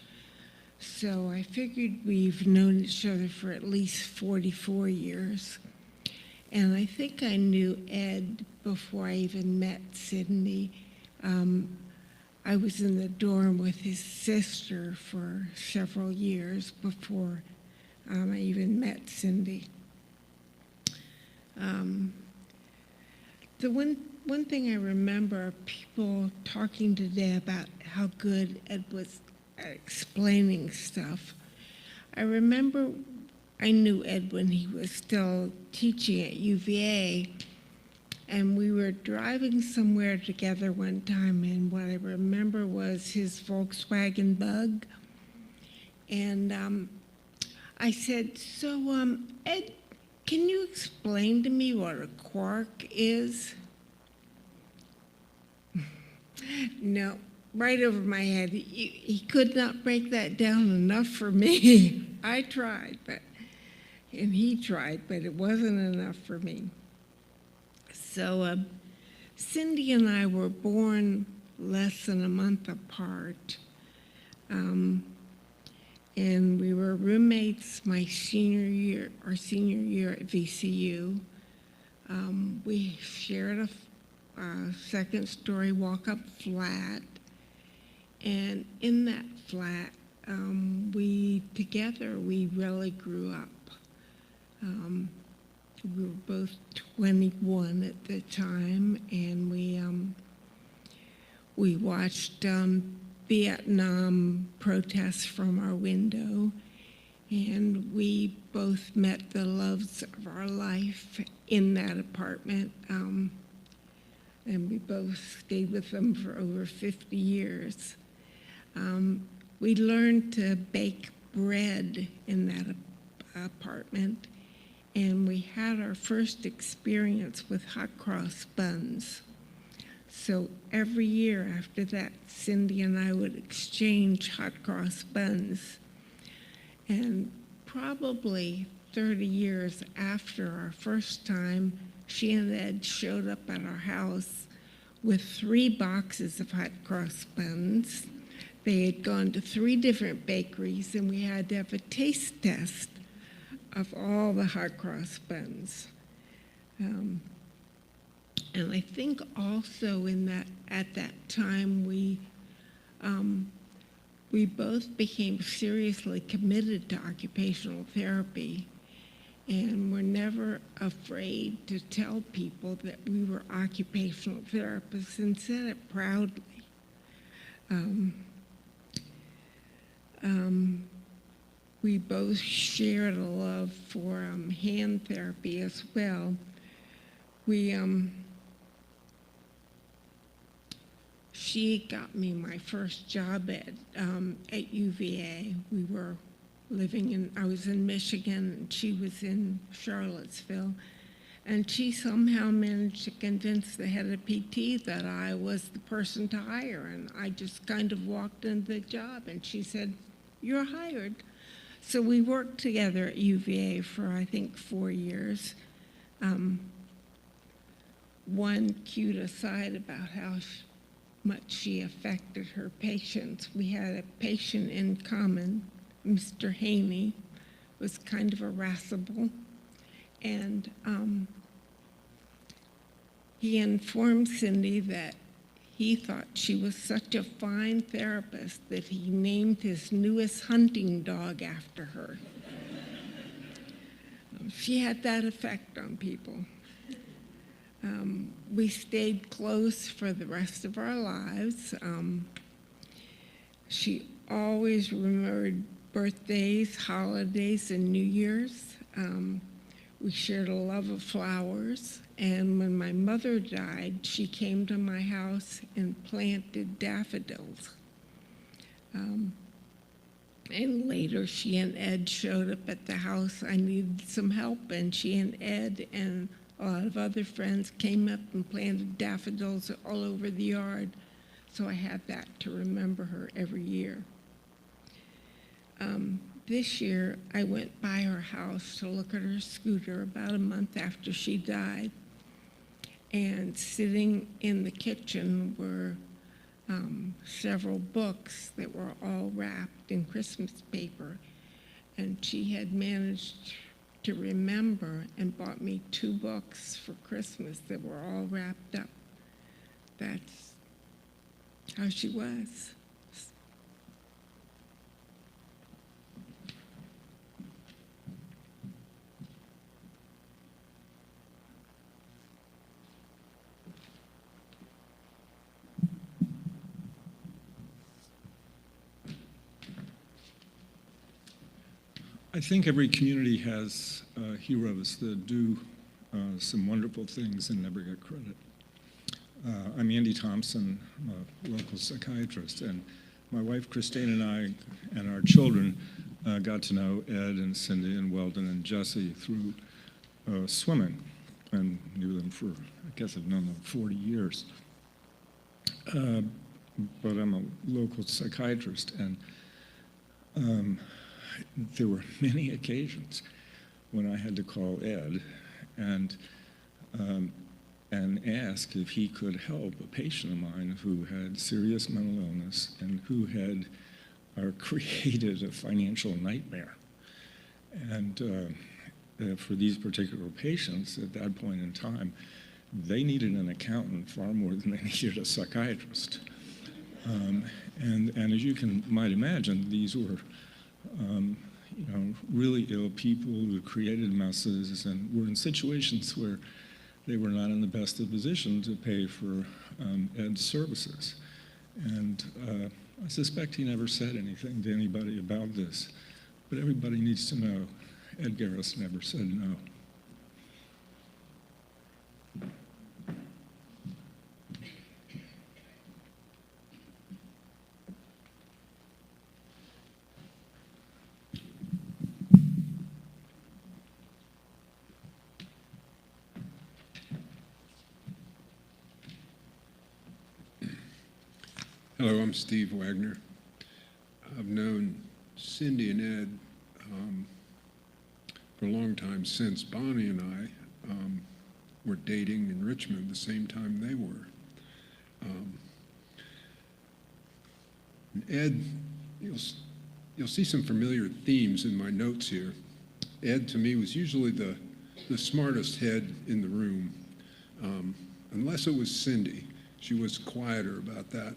So I figured we've known each other for at least 44 years. And I think I knew Ed before I even met Cindy. I was in the dorm with his sister for several years before I even met Cindy. The one thing I remember are people talking today about how good Ed was at explaining stuff. I remember I knew Ed when he was still teaching at UVA, and we were driving somewhere together one time, and what I remember was his Volkswagen Bug. And I said, so Ed, can you explain to me what a quark is? No, right over my head. He could not break that down enough for me. I tried, and he tried, but it wasn't enough for me. So Cindy and I were born less than a month apart. And we were roommates our senior year at VCU. We shared a second-story walk-up flat, and in that flat, we really grew up. We were both 21 at the time, and we watched Vietnam protests from our window, and we both met the loves of our life in that apartment, and we both stayed with them for over 50 years. We learned to bake bread in that apartment, and we had our first experience with hot cross buns. So every year after that, Cindy and I would exchange hot cross buns. And probably 30 years after our first time, she and Ed showed up at our house with 3 boxes of hot cross buns. They had gone to 3 different bakeries, and we had to have a taste test of all the hot cross buns. And I think also at that time, we both became seriously committed to occupational therapy, and were never afraid to tell people that we were occupational therapists, and said it proudly. We both shared a love for hand therapy as well. She got me my first job at UVA. We were I was in Michigan, and she was in Charlottesville. And she somehow managed to convince the head of PT that I was the person to hire. And I just kind of walked into the job, and she said, "You're hired." So we worked together at UVA for, I think, 4 years. One cute aside about how much she affected her patients. We had a patient in common, Mr. Haney, was kind of irascible. And he informed Cindy that he thought she was such a fine therapist that he named his newest hunting dog after her. She had that effect on people. We stayed close for the rest of our lives. She always remembered birthdays, holidays, and New Year's. We shared a love of flowers, and when my mother died, she came to my house and planted daffodils. And later, she and Ed showed up at the house. I needed some help, and she and Ed and a lot of other friends came up and planted daffodils all over the yard. So I had that to remember her every year. This year, I went by her house to look at her scooter about a month after she died. And sitting in the kitchen were several books that were all wrapped in Christmas paper. And she had managed to remember and bought me 2 books for Christmas that were all wrapped up. That's how she was. I think every community has heroes that do some wonderful things and never get credit. I'm Andy Thompson, I'm a local psychiatrist, and my wife Christine and I and our children got to know Ed and Cindy and Weldon and Jesse through swimming, and knew them for, I guess I've known them 40 years. But I'm a local psychiatrist, and there were many occasions when I had to call Ed and ask if he could help a patient of mine who had serious mental illness and who had created a financial nightmare. And for these particular patients at that point in time, they needed an accountant far more than they needed a psychiatrist. And as you might imagine, these were really ill people who created messes and were in situations where they were not in the best of position to pay for Ed's services. And I suspect he never said anything to anybody about this, but everybody needs to know Ed Garris never said no. Hello, I'm Steve Wagner. I've known Cindy and Ed for a long time, since Bonnie and I were dating in Richmond the same time they were. And Ed, you'll see some familiar themes in my notes here. Ed, to me, was usually the smartest head in the room, unless it was Cindy. She was quieter about that.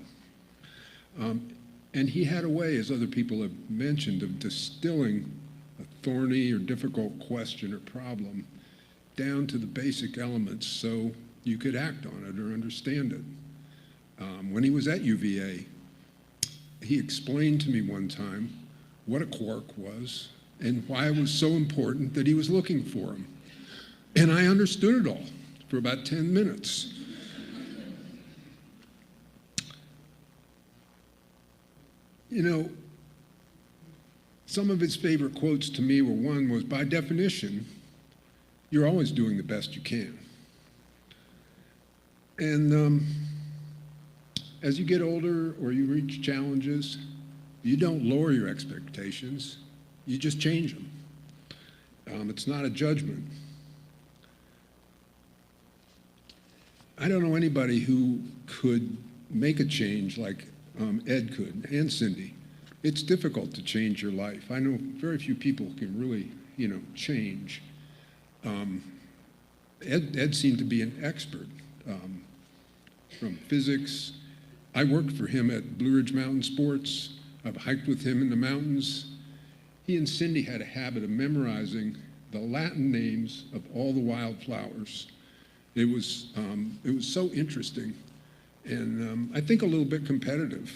And he had a way, as other people have mentioned, of distilling a thorny or difficult question or problem down to the basic elements so you could act on it or understand it. When he was at UVA, he explained to me one time what a quark was and why it was so important that he was looking for him. And I understood it all for about 10 minutes. You know, some of his favorite quotes to me were, one was, by definition, you're always doing the best you can. And as you get older or you reach challenges, you don't lower your expectations, you just change them. It's not a judgment. I don't know anybody who could make a change like Ed could, and Cindy. It's difficult to change your life. I know very few people can really, change. Ed seemed to be an expert from physics. I worked for him at Blue Ridge Mountain Sports. I've hiked with him in the mountains. He and Cindy had a habit of memorizing the Latin names of all the wildflowers. It was so interesting, and I think a little bit competitive.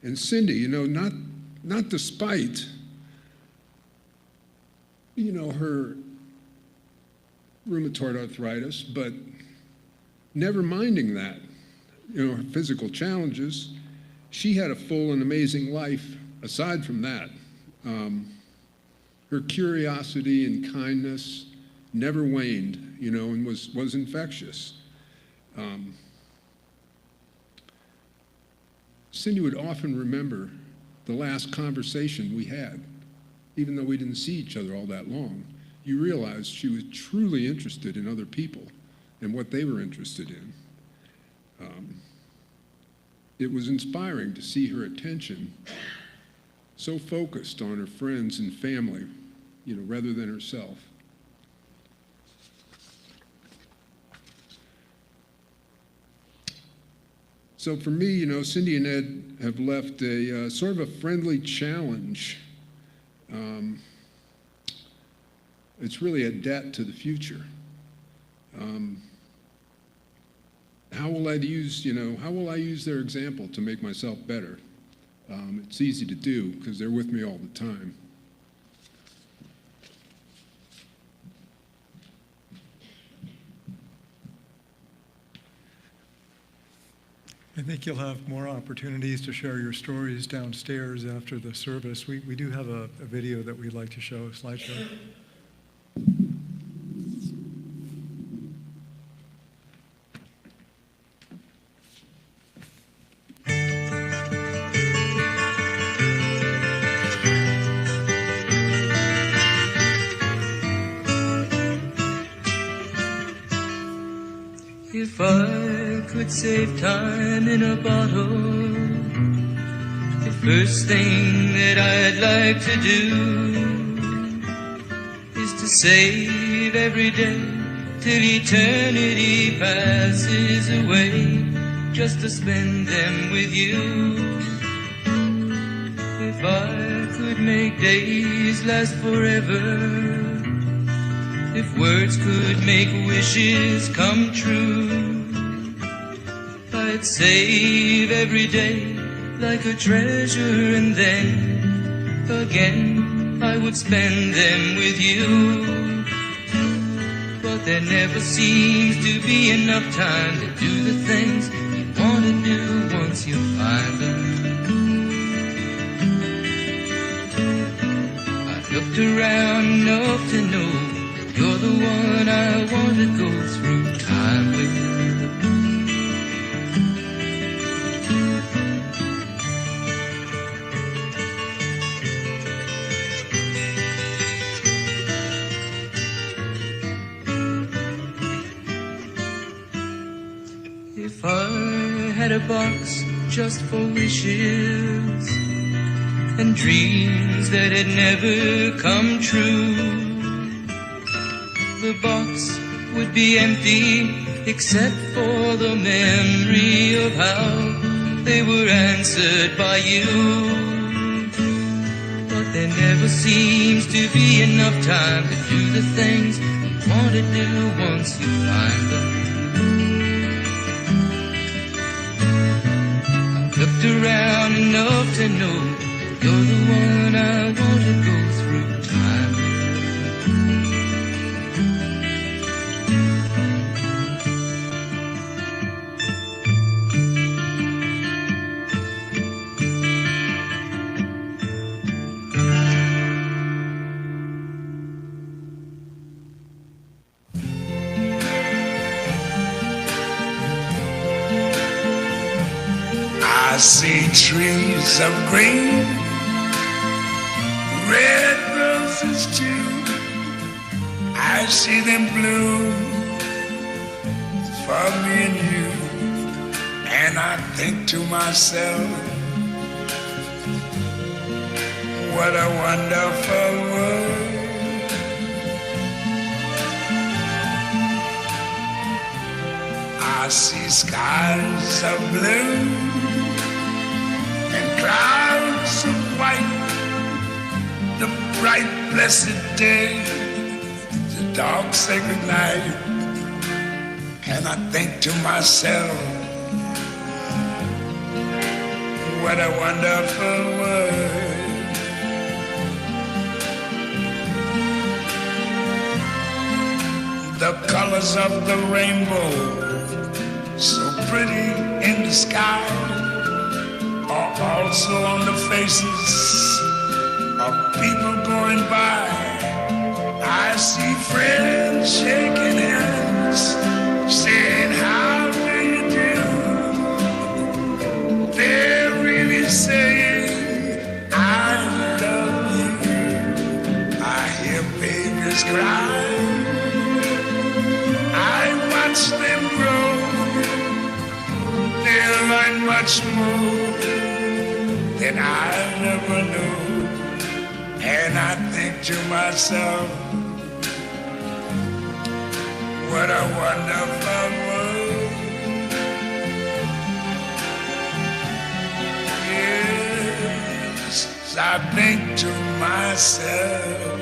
And Cindy, not despite, her rheumatoid arthritis, but never minding that, her physical challenges, she had a full and amazing life aside from that. Her curiosity and kindness never waned, and was infectious. Cindy would often remember the last conversation we had, even though we didn't see each other all that long. You realized she was truly interested in other people and what they were interested in. It was inspiring to see her attention so focused on her friends and family, rather than herself. So for me, Cindy and Ed have left a sort of a friendly challenge. It's really a debt to the future. How will I use their example to make myself better? It's easy to do because they're with me all the time. I think you'll have more opportunities to share your stories downstairs after the service. We do have a video that we'd like to show, a slideshow. If I could save time in a bottle, the first thing that I'd like to do is to save every day till eternity passes away, just to spend them with you. If I could make days last forever, if words could make wishes come true, I'd save every day like a treasure, and then again I would spend them with you. But there never seems to be enough time to do the things you want to do once you find them. I've looked around enough to know you're the one I want to go through time with. If I had a box just for wishes and dreams that had never come true, the box would be empty except for the memory of how they were answered by you. But there never seems to be enough time to do the things you want to do once you find them. I've looked around enough to know you're the one I want to go through time with. I see trees of green, red roses too. I see them bloom for me and you. And I think to myself, what a wonderful world. I see skies of blue and clouds of white, the bright blessed day, the dark sacred night. And I think to myself, what a wonderful world. The colors of the rainbow, so pretty in the sky, are also on the faces of people going by. I see friends shaking hands, saying, how do you do? They're really saying, I love you. I hear babies cry, I watch them grow. They'll learn much more than I never knew. And I think to myself, what a wonderful world. Yes, I think to myself,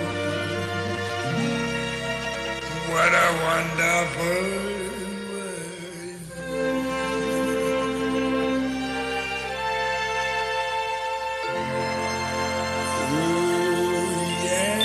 what a wonderful world. Ooh, yeah.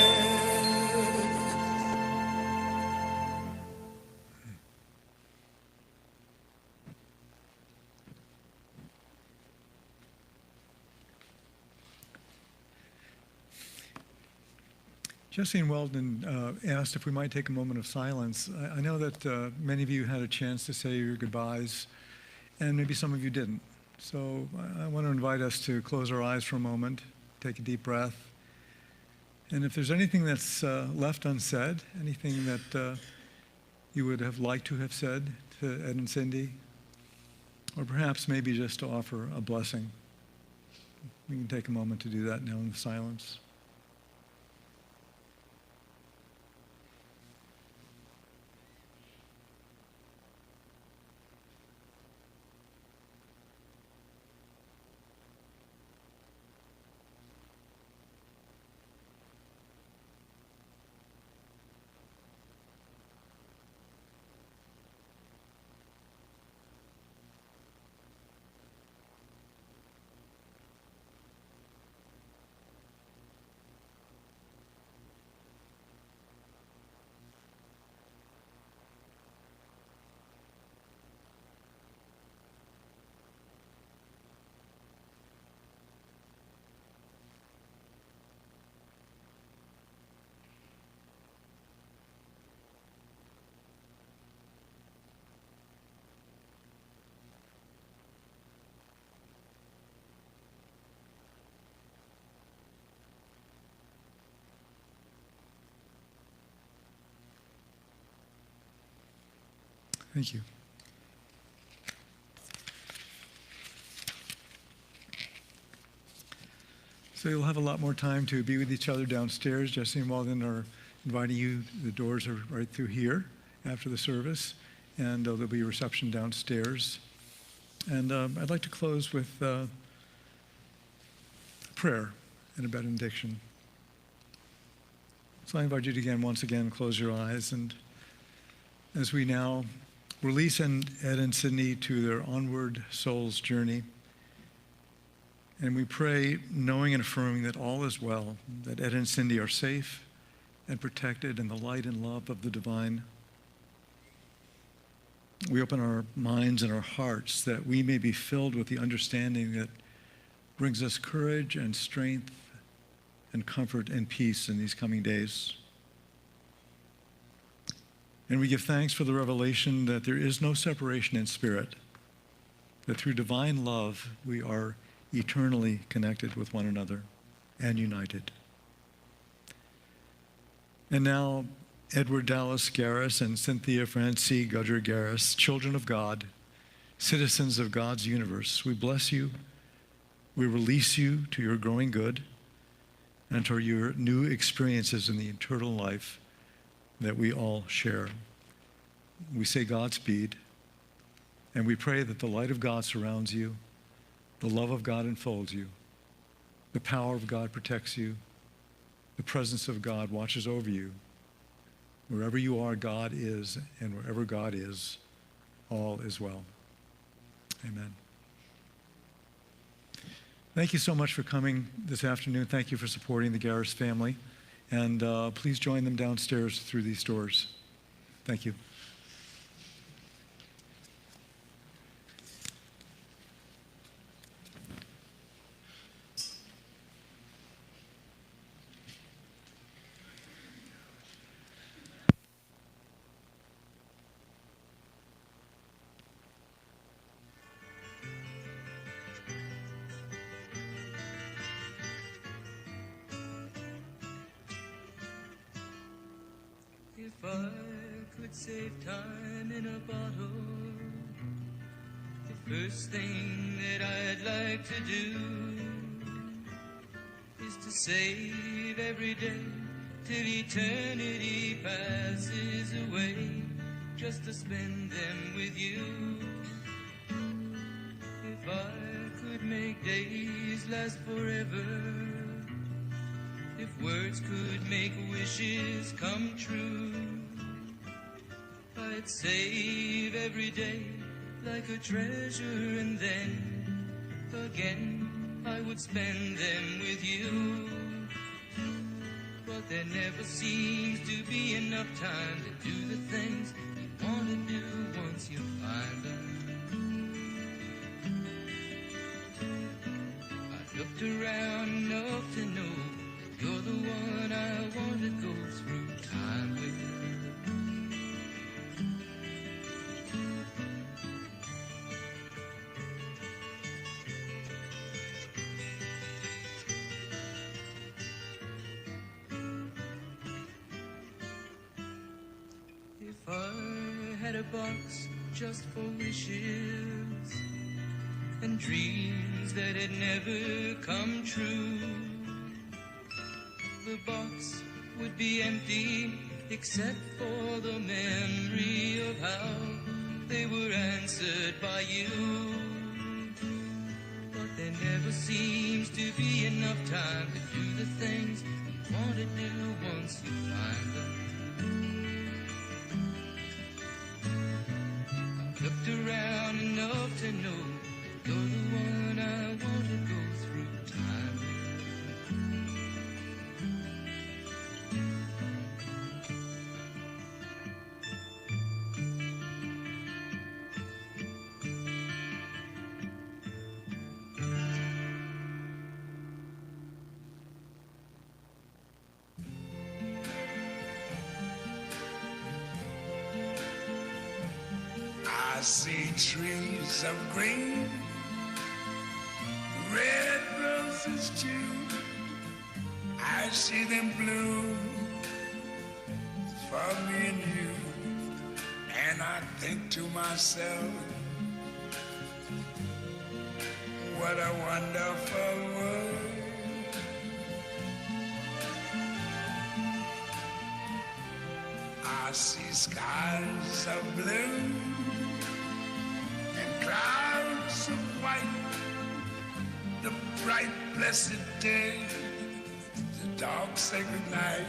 Jesse and Weldon asked if we might take a moment of silence. I know that many of you had a chance to say your goodbyes, and maybe some of you didn't. So I want to invite us to close our eyes for a moment, take a deep breath. And if there's anything that's left unsaid, anything that you would have liked to have said to Ed and Cindy, or perhaps maybe just to offer a blessing, we can take a moment to do that now in the silence. Thank you. So you'll have a lot more time to be with each other downstairs. Jesse and Weldon are inviting you. The doors are right through here after the service, and there'll be a reception downstairs. And I'd like to close with prayer and a benediction. So I invite you to once again, close your eyes. And as we now release Ed and Sydney to their onward soul's journey, and we pray knowing and affirming that all is well, that Ed and Cindy are safe and protected in the light and love of the divine. We open our minds and our hearts that we may be filled with the understanding that brings us courage and strength and comfort and peace in these coming days. And we give thanks for the revelation that there is no separation in spirit, that through divine love we are eternally connected with one another and united. And now, Edward Dallas Garris and Cynthia Francie Gudger Garris, children of God, citizens of God's universe, we bless you. We release you to your growing good and to your new experiences in the eternal life that we all share. We say Godspeed, and we pray that the light of God surrounds you, the love of God enfolds you, the power of God protects you, the presence of God watches over you. Wherever you are, God is, and wherever God is, all is well. Amen. Thank you so much for coming this afternoon. Thank you for supporting the Garris family. And please join them downstairs through these doors. Thank you. If I could save time in a bottle, the first thing that I'd like to do is to save every day till eternity passes away, just to spend them with you. If I could make days last forever, if words could make wishes come true, I'd save every day like a treasure, and then again I would spend them with you. But there never seems to be enough time to do the things you want to do once you find them. I looked around enough to know you're the one I want to go through time with. If I had a box just for wishes and dreams that had never come true, the box would be empty except for the memory of how they were answered by you. But there never seems to be enough time to do the things you want to do once you find them. I've looked around enough to know you're the one I want to go through time with. I see trees of green, red roses too. I see them bloom for me and you. And I think to myself, what a wonderful world. I see skies of blue and clouds of white, the bright blessed day, the dark sacred night.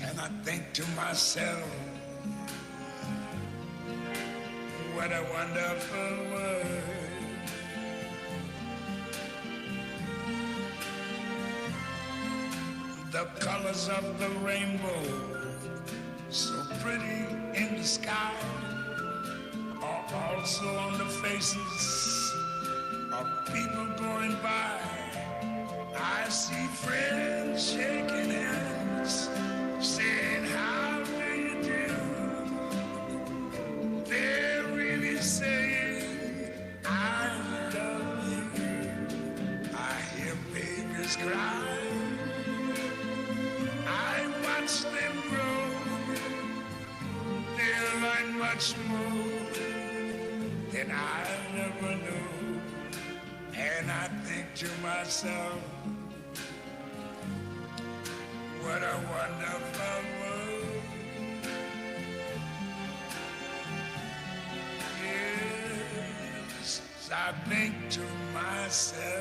And I think to myself, what a wonderful world. The colors of the rainbow, so pretty in the sky, are also on the faces of people going by. I see friends shaking hands, saying, how do you do? They're really saying, much more than I ever knew. And I think to myself, what a wonderful world. Yes, I think to myself,